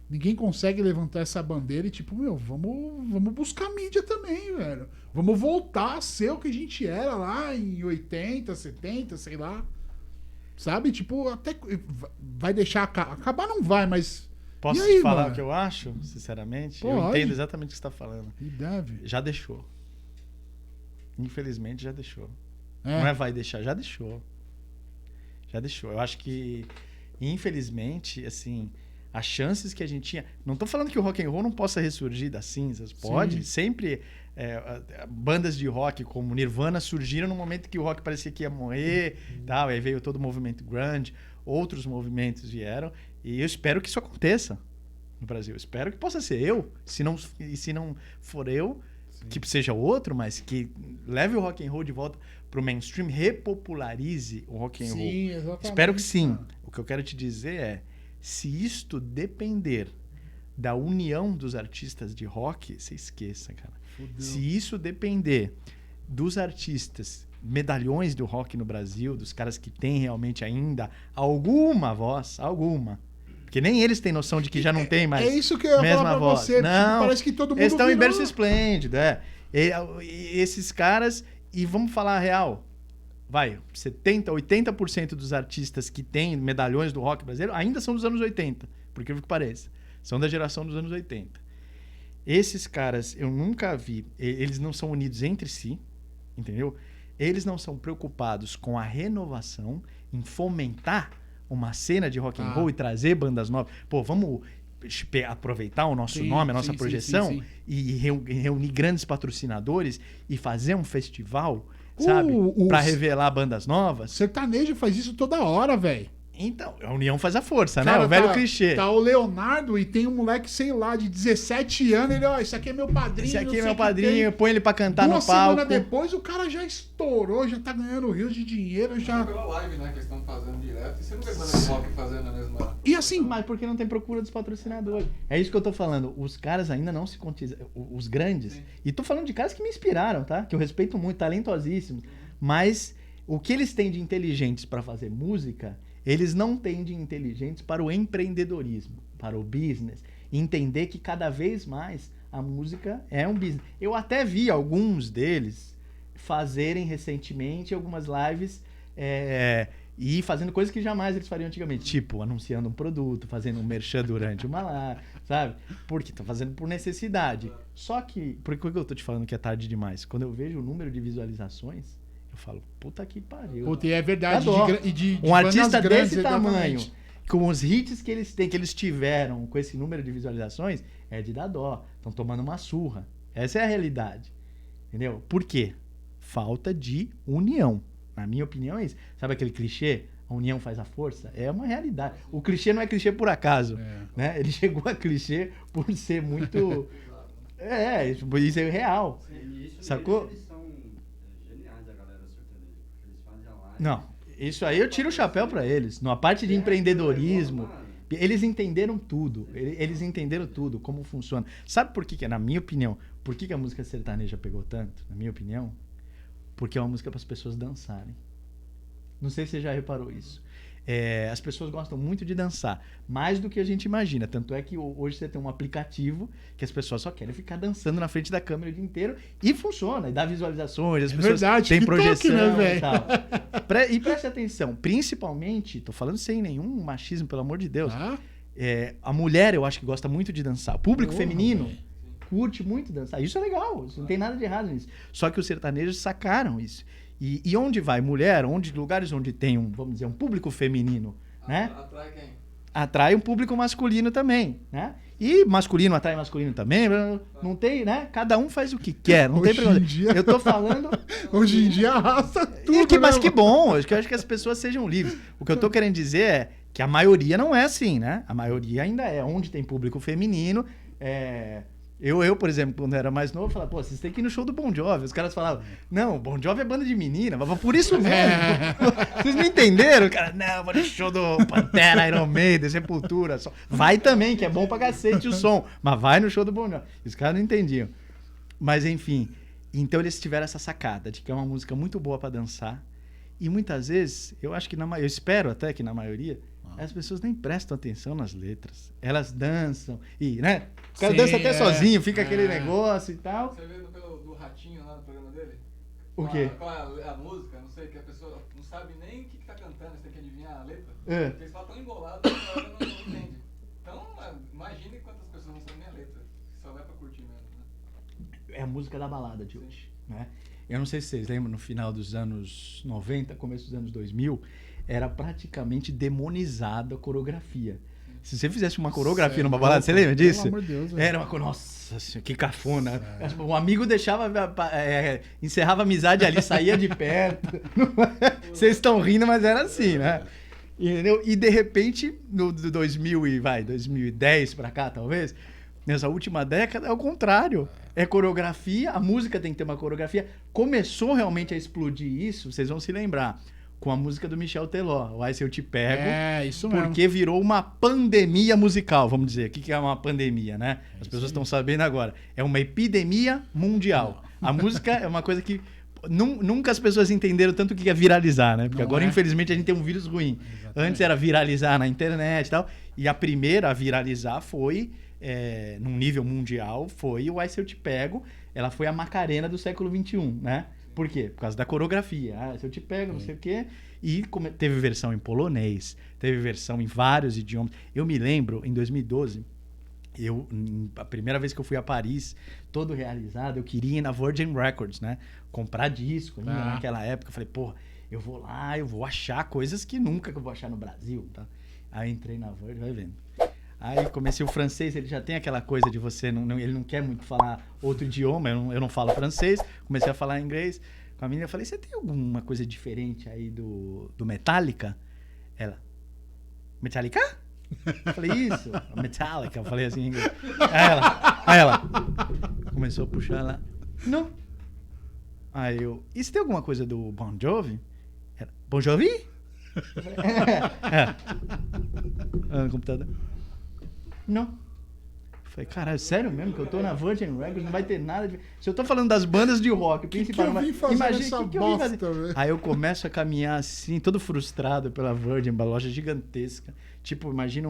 ninguém consegue levantar essa bandeira e tipo, vamos buscar mídia também, velho. Vamos voltar a ser o que a gente era lá em 80, 70, sei lá. Sabe? Tipo, até vai deixar acabar não vai, mas... Posso te falar o que eu acho, sinceramente? Pode. Eu entendo exatamente o que você está falando. E deve. Já deixou. Infelizmente, já deixou. Não vai deixar, já deixou. Já deixou. Eu acho que, infelizmente, assim... As chances que a gente tinha... Não estou falando que o rock and roll não possa ressurgir das cinzas. Pode. Sim. Sempre bandas de rock como Nirvana surgiram no momento que o rock parecia que ia morrer. Tal, aí veio todo o movimento grunge. Outros movimentos vieram. E eu espero que isso aconteça no Brasil. Eu espero que possa ser eu. Se não for eu, sim, que seja outro, mas que leve o rock and roll de volta para o mainstream. Repopularize o rock and roll. Sim, exatamente. Espero que sim. O que eu quero te dizer é... Se isto depender da união dos artistas de rock, você esqueça, cara. Fudeu. Se isso depender dos artistas medalhões do rock no Brasil, dos caras que têm realmente ainda alguma voz, alguma. Porque nem eles têm noção de que já não tem mais. É isso que eu ia falar pra voz. você. Não, parece que todo mundo eles estão em virou... berço esplêndido, E esses caras, e vamos falar a real, 70%, 80% dos artistas que têm medalhões do rock brasileiro ainda são dos anos 80, por incrível que pareça. São da geração dos anos 80. Esses caras, eu nunca vi, eles não são unidos entre si, entendeu? Eles não são preocupados com a renovação, em fomentar uma cena de rock and roll e trazer bandas novas. Pô, vamos aproveitar o nosso nome, a nossa projeção e reunir grandes patrocinadores e fazer um festival, sabe? Pra revelar bandas novas. Sertanejo faz isso toda hora, velho. Então, a união faz a força, Cara, né? O velho clichê. Tá o Leonardo e tem um moleque, sei lá, de 17 anos. Ele, ó, esse aqui é meu padrinho. Esse aqui é meu padrinho, põe ele pra cantar no palco. 2 semanas depois, o cara já estourou, já tá ganhando rios de dinheiro, já... Pela live, né, que eles estão fazendo direto. E você não vê banda de rock fazendo a mesma... E assim... Mas porque não tem procura dos patrocinadores. É isso que eu tô falando. Os caras ainda não se contizam. Os grandes. Sim. E tô falando de caras que me inspiraram, tá? Que eu respeito muito, talentosíssimos. Mas o que eles têm de inteligentes pra fazer música... Eles não têm de inteligentes para o empreendedorismo, para o business. Entender que cada vez mais a música é um business. Eu até vi alguns deles fazerem recentemente algumas lives e fazendo coisas que jamais eles fariam antigamente. Tipo, anunciando um produto, fazendo um merchan durante uma live, sabe? Porque estão fazendo por necessidade. Só que, por que eu tô te falando que é tarde demais? Quando eu vejo o número de visualizações... Eu falo, puta que pariu. Puta, e é verdade. De um artista desse grandes, tamanho, com os hits que eles têm, que eles tiveram, com esse número de visualizações, é de dar dó. Estão tomando uma surra. Essa é a realidade. Entendeu? Por quê? Falta de união. Na minha opinião é isso. Sabe aquele clichê? A união faz a força? É uma realidade. O clichê não é clichê por acaso. Né? Ele chegou a clichê por ser muito... isso é real. Sim, isso sacou? Não, isso aí eu tiro o chapéu pra eles. Na parte de empreendedorismo, eles entenderam tudo. Eles entenderam tudo, como funciona. Sabe por que, na minha opinião, por que a música sertaneja pegou tanto? Na minha opinião, porque é uma música para as pessoas dançarem. Não sei se você já reparou isso. As pessoas gostam muito de dançar, mais do que a gente imagina. Tanto é que hoje você tem um aplicativo que as pessoas só querem ficar dançando na frente da câmera o dia inteiro e funciona, e dá visualizações, as pessoas têm projeção, né, e tal. E preste atenção, principalmente, tô falando sem nenhum machismo, pelo amor de Deus, a mulher eu acho que gosta muito de dançar. O público feminino curte muito dançar. Isso é legal, isso não tem nada de errado nisso. Só que os sertanejos sacaram isso. E onde vai mulher, lugares onde tem vamos dizer, um público feminino, né? Atrai quem? Atrai um público masculino também, né? E masculino atrai masculino também, não tem, né? Cada um faz o que quer, não tem problema. Eu tô falando... Hoje em dia arrasta tudo, mas que bom, eu acho que as pessoas sejam livres. O que eu tô querendo dizer é que a maioria não é assim, né? A maioria ainda é onde tem público feminino, Eu, por exemplo, quando eu era mais novo, falava, vocês têm que ir no show do Bon Jovi. Os caras falavam, não, Bon Jovi é banda de menina, mas por isso mesmo. Vocês não entenderam? Cara, não, vou no show do Pantera, Iron Maiden, Sepultura. Vai também, que é bom pra cacete o som, mas vai no show do Bon Jovi. Os caras não entendiam. Mas, enfim, então eles tiveram essa sacada de que é uma música muito boa pra dançar. E muitas vezes, eu acho que eu espero até que na maioria, as pessoas nem prestam atenção nas letras. Elas dançam e, né? O cara dança até sozinho, fica aquele negócio e tal. Você vê do Ratinho lá no programa dele? O quê? Qual é a música? Não sei, que a pessoa não sabe nem o que tá cantando, você tem que adivinhar a letra. Porque eles falam tão embolados que a galera não entende. Então, imagine quantas pessoas não sabem nem a letra. Só vai pra curtir mesmo, né? É a música da balada de hoje, né? Eu não sei se vocês lembram, no final dos anos 90, começo dos anos 2000, era praticamente demonizada a coreografia. Se você fizesse uma coreografia numa balada, você lembra disso? Pelo amor de Deus, era uma... Nossa senhora, que cafona. Um amigo deixava... encerrava a amizade ali, saía de perto. Vocês estão rindo, mas era assim, né? Entendeu? E de repente, no 2010 pra cá, talvez, nessa última década, é o contrário. É coreografia, a música tem que ter uma coreografia. Começou realmente a explodir isso, vocês vão se lembrar, com a música do Michel Teló, o Ai Se Eu Te Pego. Isso mesmo. Porque virou uma pandemia musical, vamos dizer. O que é uma pandemia, né? As pessoas estão sabendo agora. É uma epidemia mundial. A música é uma coisa que nunca as pessoas entenderam tanto o que é viralizar, né? Porque Não agora, é? infelizmente, a gente tem um vírus ruim. Exatamente. Antes era viralizar na internet e tal. E a primeira a viralizar foi, num nível mundial, foi o Ai Se Eu Te Pego. Ela foi a Macarena do século XXI, né? Por quê? Por causa da coreografia. Ah, se eu te pego, não sei o quê. E teve versão em polonês, teve versão em vários idiomas. Eu me lembro, em 2012, a primeira vez que eu fui a Paris, todo realizado, eu queria ir na Virgin Records, né? Comprar disco ainda naquela época. Eu falei, pô, eu vou lá, eu vou achar coisas que nunca que eu vou achar no Brasil, tá? Aí entrei na Virgin, vai vendo. Aí comecei o francês, ele já tem aquela coisa de você, ele não quer muito falar outro idioma, eu não falo francês, comecei a falar inglês com a menina, eu falei, você tem alguma coisa diferente aí do Metallica? Ela, Metallica? Eu falei, isso, Metallica, eu falei assim em inglês. Aí ela começou a puxar lá, não. Aí eu, e você tem alguma coisa do Bon Jovi? Ela, Bon Jovi? Eu falei, no computador. Não. Eu falei, caralho, sério mesmo que eu tô na Virgin Records, não vai ter nada de... Se eu tô falando das bandas de rock, principalmente... Que eu vim fazer essa bosta, velho? Aí eu começo a caminhar assim, todo frustrado pela Virgin, uma loja gigantesca. Tipo, imagina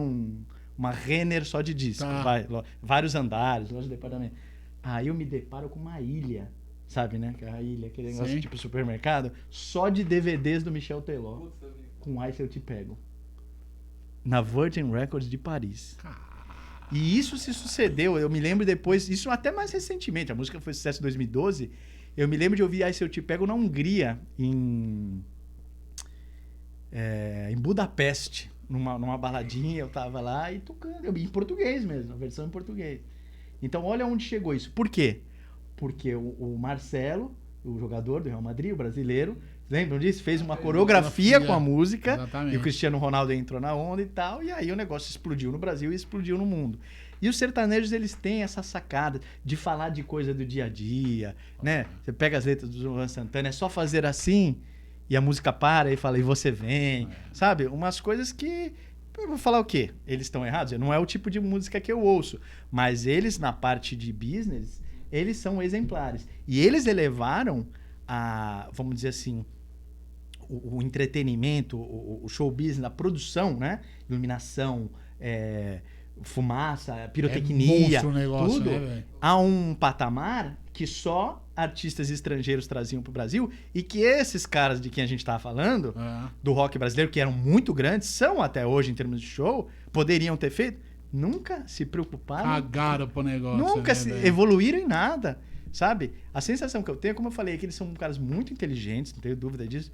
uma Renner só de disco, vários andares, loja de departamento. Aí eu me deparo com uma ilha, sabe, né? A ilha, aquele negócio tipo supermercado, só de DVDs do Michel Teló, com Ai Se Eu Te Pego. Na Virgin Records de Paris. E isso se sucedeu, eu me lembro depois, isso até mais recentemente, a música foi sucesso em 2012, eu me lembro de ouvir Ai Se Eu Te Pego na Hungria, em Budapeste, numa baladinha, eu tava lá e tocando, em português mesmo, a versão em português. Então olha onde chegou isso. Por quê? Porque o Marcelo, o jogador do Real Madrid, o brasileiro, lembram disso? Fez uma coreografia com a música. Exatamente. E o Cristiano Ronaldo entrou na onda e tal. E aí o negócio explodiu no Brasil e explodiu no mundo. E os sertanejos, eles têm essa sacada de falar de coisa do dia a dia, né? Você pega as letras do Luan Santana, é só fazer assim e a música para e fala, e você vem. Sabe? Umas coisas que... Eu vou falar o quê? Eles estão errados? Não é o tipo de música que eu ouço. Mas eles, na parte de business, eles são exemplares. E eles elevaram vamos dizer assim, o entretenimento, o show business, a produção, né? Iluminação, fumaça, pirotecnia, negócio, tudo, né, a um patamar que só artistas estrangeiros traziam pro Brasil e que esses caras de quem a gente estava falando, do rock brasileiro, que eram muito grandes, são até hoje em termos de show, poderiam ter feito, nunca se preocuparam. Cagaram pro negócio. Nunca né, evoluíram em nada, sabe? A sensação que eu tenho, como eu falei, é que eles são caras muito inteligentes, não tenho dúvida disso,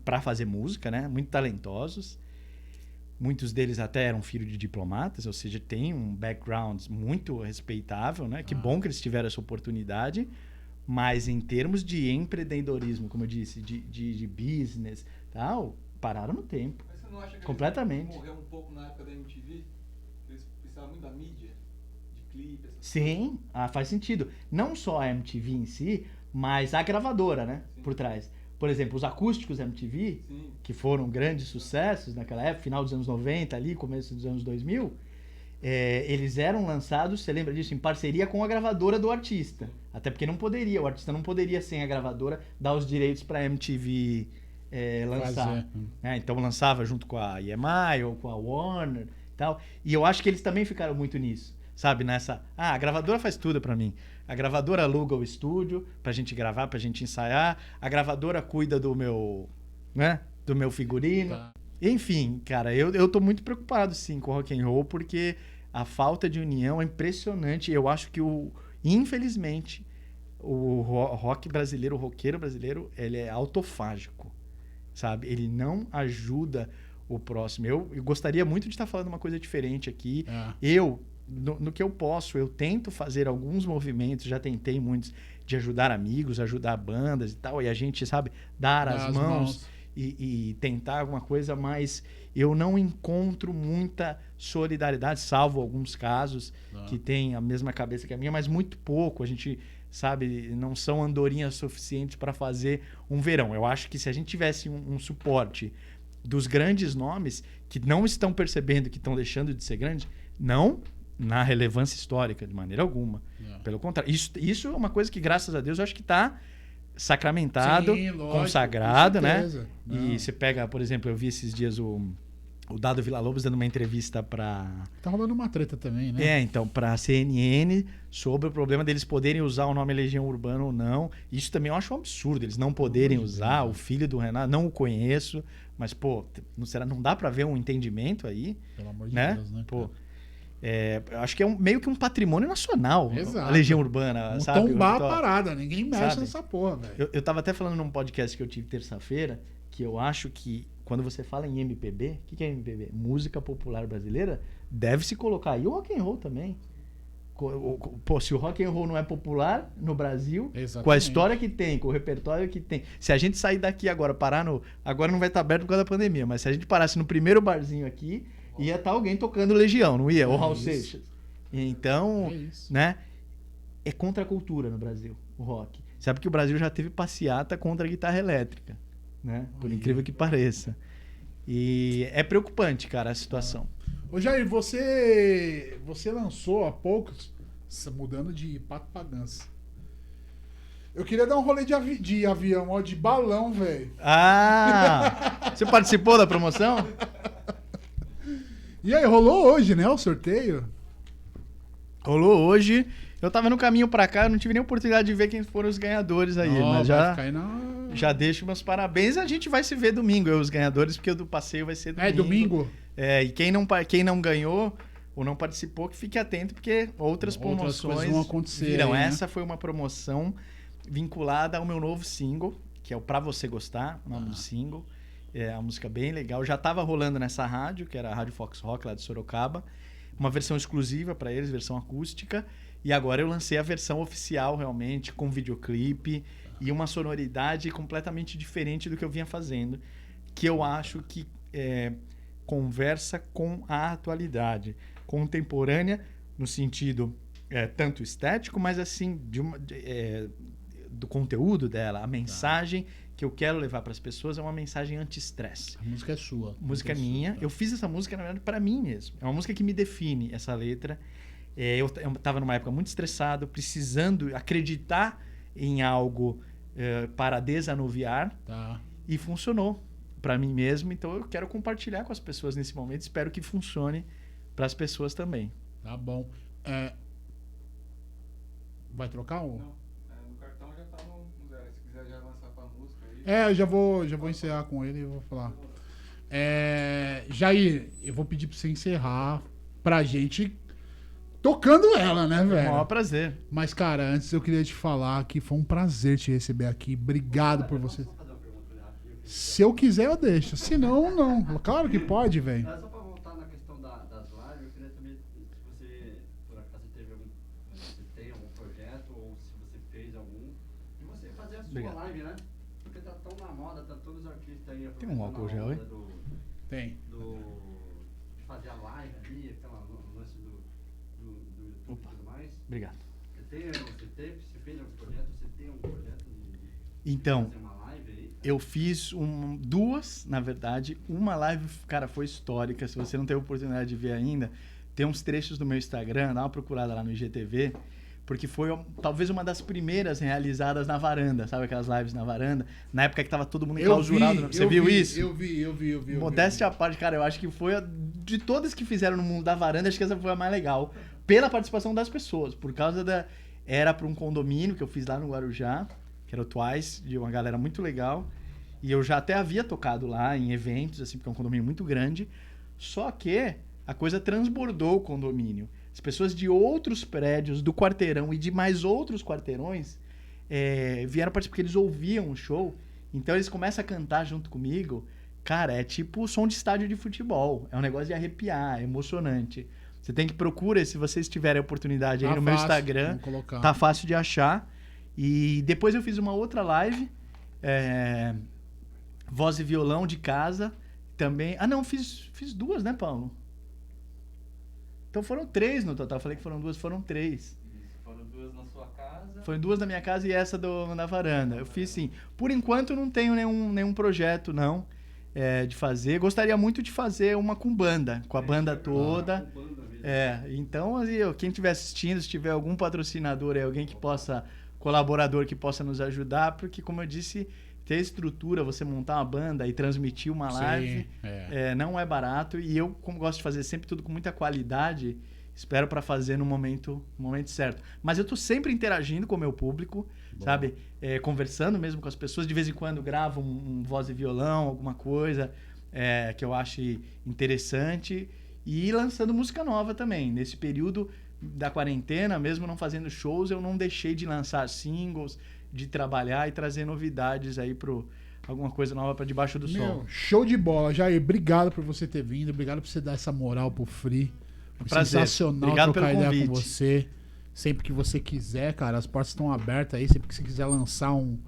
para fazer música, né? Muito talentosos. Muitos deles até eram filhos de diplomatas, ou seja, tem um background muito respeitável, né? Que bom que eles tiveram essa oportunidade. Mas em termos de empreendedorismo, como eu disse, de business e tal, pararam no tempo. Mas você não acha que completamente. Eles morreu um pouco na época da MTV? Eles precisavam muito da mídia, de clipe, essas Sim, faz sentido. Não só a MTV em si, mas a gravadora, né? Sim. Por trás. Por exemplo, os acústicos MTV, Sim. que foram grandes sucessos naquela época, final dos anos 90, ali, começo dos anos 2000, eles eram lançados, você lembra disso, em parceria com a gravadora do artista. Até porque o artista não poderia, sem a gravadora, dar os direitos para a MTV lançar. Então lançava junto com a EMI ou com a Warner e tal. E eu acho que eles também ficaram muito nisso. Sabe, a gravadora faz tudo pra mim. A gravadora aluga o estúdio pra gente gravar, pra gente ensaiar. A gravadora cuida do meu, né, do meu figurino. Tá. Enfim, cara, eu tô muito preocupado, sim, com o rock and roll, porque a falta de união é impressionante. Eu acho que, infelizmente, o rock brasileiro, o roqueiro brasileiro, ele é autofágico, sabe? Ele não ajuda o próximo. Eu gostaria muito de estar falando uma coisa diferente aqui. No que eu posso, eu tento fazer alguns movimentos, já tentei muitos, de ajudar amigos, ajudar bandas e tal, e a gente, sabe, dar as mãos. E tentar alguma coisa, mas eu não encontro muita solidariedade, salvo alguns casos que têm a mesma cabeça que a minha, mas muito pouco. A gente, sabe, não são andorinhas suficientes para fazer um verão. Eu acho que se a gente tivesse um suporte dos grandes nomes que não estão percebendo que estão deixando de ser grandes, não na relevância histórica, de maneira alguma. Pelo contrário. Isso é uma coisa que, graças a Deus, eu acho que está sacramentado, Sim, lógico, consagrado, com né? certeza. Não. E você pega, por exemplo, eu vi esses dias o Dado Villa-Lobos dando uma entrevista para... Tá rolando uma treta também, né? então, para a CNN, sobre o problema deles poderem usar o nome Legião Urbana ou não. Isso também eu acho um absurdo, eles não poderem usar. O filho do Renato, não o conheço, mas, pô, não dá para ver um entendimento aí? Pelo amor de né? Deus, né? Pô, acho que é meio que um patrimônio nacional. Exato. A Legião Urbana, Vamos sabe? tombar a parada, ninguém mexe sabe? nessa porra, velho. Eu tava até falando num podcast que eu tive terça-feira, que eu acho que quando você fala em MPB, o que é MPB? Música popular brasileira, deve se colocar. E o rock and roll também. Pô, se o rock and roll não é popular no Brasil, Exatamente. com a história que tem, com o repertório que tem. Se a gente sair daqui agora, agora não vai estar aberto por causa da pandemia, mas se a gente parasse no primeiro barzinho aqui, ia estar alguém tocando Legião, não ia? Ou Raul Seixas. Então, né? É contra a cultura no Brasil, o rock. Sabe que o Brasil já teve passeata contra a guitarra elétrica, né? Por incrível que pareça. E é preocupante, cara, a situação. Ô Jair, você lançou há poucos, mudando de pato pra ganso. Eu queria dar um rolê de avião, ó, de balão, velho. Ah! Você participou da promoção? E aí, rolou hoje, né, o sorteio? Rolou hoje. Eu tava no caminho pra cá, eu não tive nem oportunidade de ver quem foram os ganhadores aí. Mas já deixo meus parabéns. A gente vai se ver domingo, os ganhadores, porque o do passeio vai ser domingo. É domingo? E quem não ganhou ou não participou, que fique atento, porque outras promoções vão acontecer. virão. Aí, né? Essa foi uma promoção vinculada ao meu novo single, que é o Pra Você Gostar, o nome do single. É uma música bem legal. Já estava rolando nessa rádio, que era a Rádio Fox Rock, lá de Sorocaba. Uma versão exclusiva para eles, versão acústica. E agora eu lancei a versão oficial, realmente, com videoclipe e uma sonoridade completamente diferente do que eu vinha fazendo, que eu acho que conversa com a atualidade, contemporânea, no sentido tanto estético, mas assim, do conteúdo dela. A mensagem que eu quero levar para as pessoas é uma mensagem anti-estresse. A música é sua. A música é minha. Eu fiz essa música, na verdade, para mim mesmo. É uma música que me define, essa letra. Eu estava numa época muito estressado, precisando acreditar em algo para desanuviar. Tá. E funcionou para mim mesmo. Então eu quero compartilhar com as pessoas nesse momento. Espero que funcione para as pessoas também. Tá bom. Vai trocar ou? Não. No cartão já tá no zero. Se quiser já lançar pra música aí. Eu já vou encerrar com ele e vou falar. Jair, eu vou pedir pra você encerrar pra gente tocando ela, né, velho? É um maior prazer. Mas, cara, antes eu queria te falar que foi um prazer te receber aqui. Obrigado por você. Se eu quiser, eu deixo. Se não, não. Claro que pode, velho. Só pra voltar na questão das lives, eu queria saber se você, por acaso, se tem algum projeto ou se você fez algum. E você fazer a sua live, né? Porque tá tão na moda, tá todos os artistas aí. Tem um álcool gel aí? Tem. De fazer a live ali, aquela lance do YouTube e tudo mais. Obrigado. Você fez algum projeto? Você tem algum projeto de Então, fazer uma live aí? eu fiz duas, na verdade. Uma live, cara, foi histórica. Se você não teve oportunidade de ver ainda, tem uns trechos do meu Instagram, dá uma procurada lá no IGTV, porque foi talvez uma das primeiras realizadas na varanda, sabe aquelas lives na varanda? Na época que tava todo mundo enclausurado. Você viu isso? Eu vi. Modéstia à parte, cara, eu acho que foi de todas que fizeram no mundo da varanda, acho que essa foi a mais legal. Pela participação das pessoas, por causa era para um condomínio que eu fiz lá no Guarujá, que era o Twice, de uma galera muito legal. E eu já até havia tocado lá em eventos, assim, porque é um condomínio muito grande. Só que a coisa transbordou o condomínio. As pessoas de outros prédios do quarteirão e de mais outros quarteirões vieram participar, porque eles ouviam o show. Então eles começam a cantar junto comigo. Cara, é tipo som de estádio de futebol. É um negócio de arrepiar, é emocionante. Você tem que procurar, se vocês tiverem a oportunidade aí no meu Instagram. Tá fácil de achar. E depois eu fiz uma outra live, voz e violão de casa também. Ah, não, fiz duas, né, Paulo? Então foram 3 no total. Falei que foram 2, foram 3. Foram 2 na sua casa. Foram 2 na minha casa e essa na varanda. Eu fiz sim. Por enquanto eu não tenho nenhum projeto, não, de fazer. Gostaria muito de fazer uma com banda, com a banda toda. Então, assim, quem estiver assistindo, se tiver algum patrocinador aí, alguém que possa colaborador que possa nos ajudar, porque, como eu disse, ter estrutura, você montar uma banda e transmitir uma live, não é barato. E eu, como gosto de fazer sempre tudo com muita qualidade, espero para fazer no momento certo. Mas eu tô sempre interagindo com o meu público, sabe? Conversando mesmo com as pessoas. De vez em quando gravo um voz e violão, alguma coisa que eu ache interessante. E lançando música nova também. Nesse período da quarentena, mesmo não fazendo shows, eu não deixei de lançar singles, de trabalhar e trazer novidades aí alguma coisa nova para debaixo do sol. Show de bola, Jair. Obrigado por você ter vindo. Obrigado por você dar essa moral pro Free. Prazer. Sensacional. Obrigado trocar pelo ideia convite. com você. Sempre que você quiser, cara, as portas estão abertas aí. Sempre que você quiser lançar um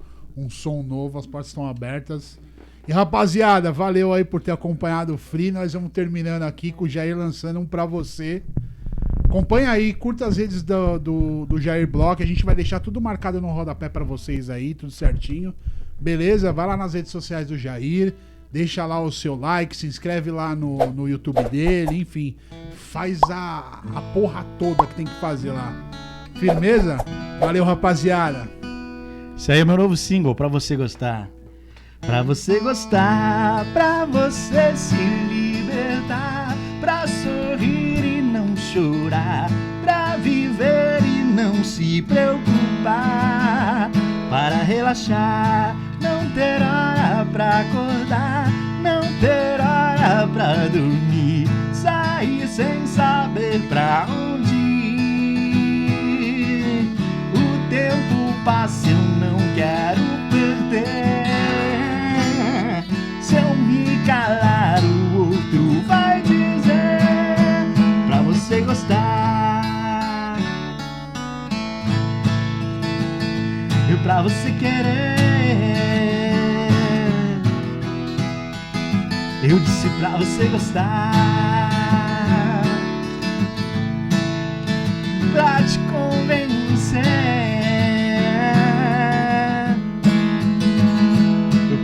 som novo, as portas estão abertas. E rapaziada, valeu aí por ter acompanhado o Free. Nós vamos terminando aqui com o Jair lançando um pra você. Acompanha aí, curta as redes do Jair Bloch. A gente vai deixar tudo marcado no rodapé pra vocês aí, tudo certinho. Beleza? Vai lá nas redes sociais do Jair. Deixa lá o seu like, se inscreve lá no YouTube dele, enfim. Faz a porra toda que tem que fazer lá. Firmeza? Valeu, rapaziada. Isso aí é meu novo single, Pra Você Gostar. Pra você gostar, pra você se libertar, pra sorrir e não chorar, pra viver e não se preocupar, para relaxar, não ter hora pra acordar, não ter hora pra dormir, sair sem saber pra onde ir. O tempo passa, eu não quero perder. Se eu me calar, o outro vai dizer pra você gostar e pra você querer. Eu disse pra você gostar, pra te convencer.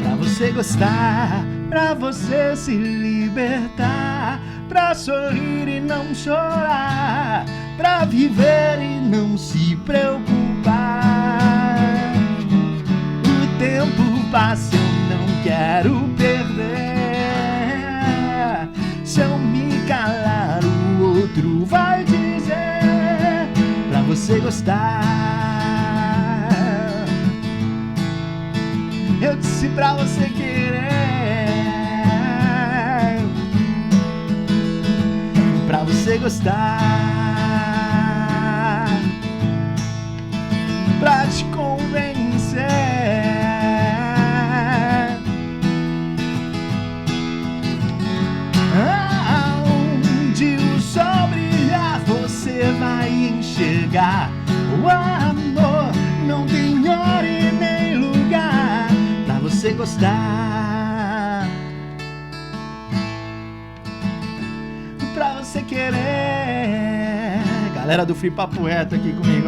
Pra você gostar, pra você se libertar, pra sorrir e não chorar, pra viver e não se preocupar. O tempo passa, eu não quero perder. Se eu me calar, o outro vai dizer pra você gostar. Eu disse pra você querer, pra você gostar, pra te convencer. Aonde o sol brilhar, você vai enxergar. O amor não tem hora e nem lugar pra você gostar, pra você querer. Galera do Free Papo Reto aqui comigo,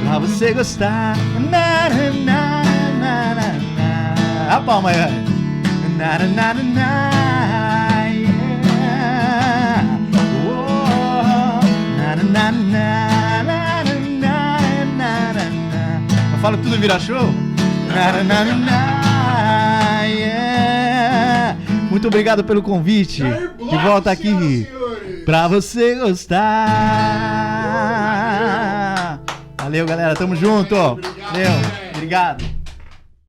pra você gostar. Na, na, na, na, na. A palma aí, na, na, na, na, yeah. Oh, na, na, na, na, na, na, na, na. Eu falo tudo vira show? Na, na, na, na, yeah. Muito obrigado pelo convite. De volta aqui pra você gostar. Valeu, galera. Tamo junto. Valeu. Obrigado.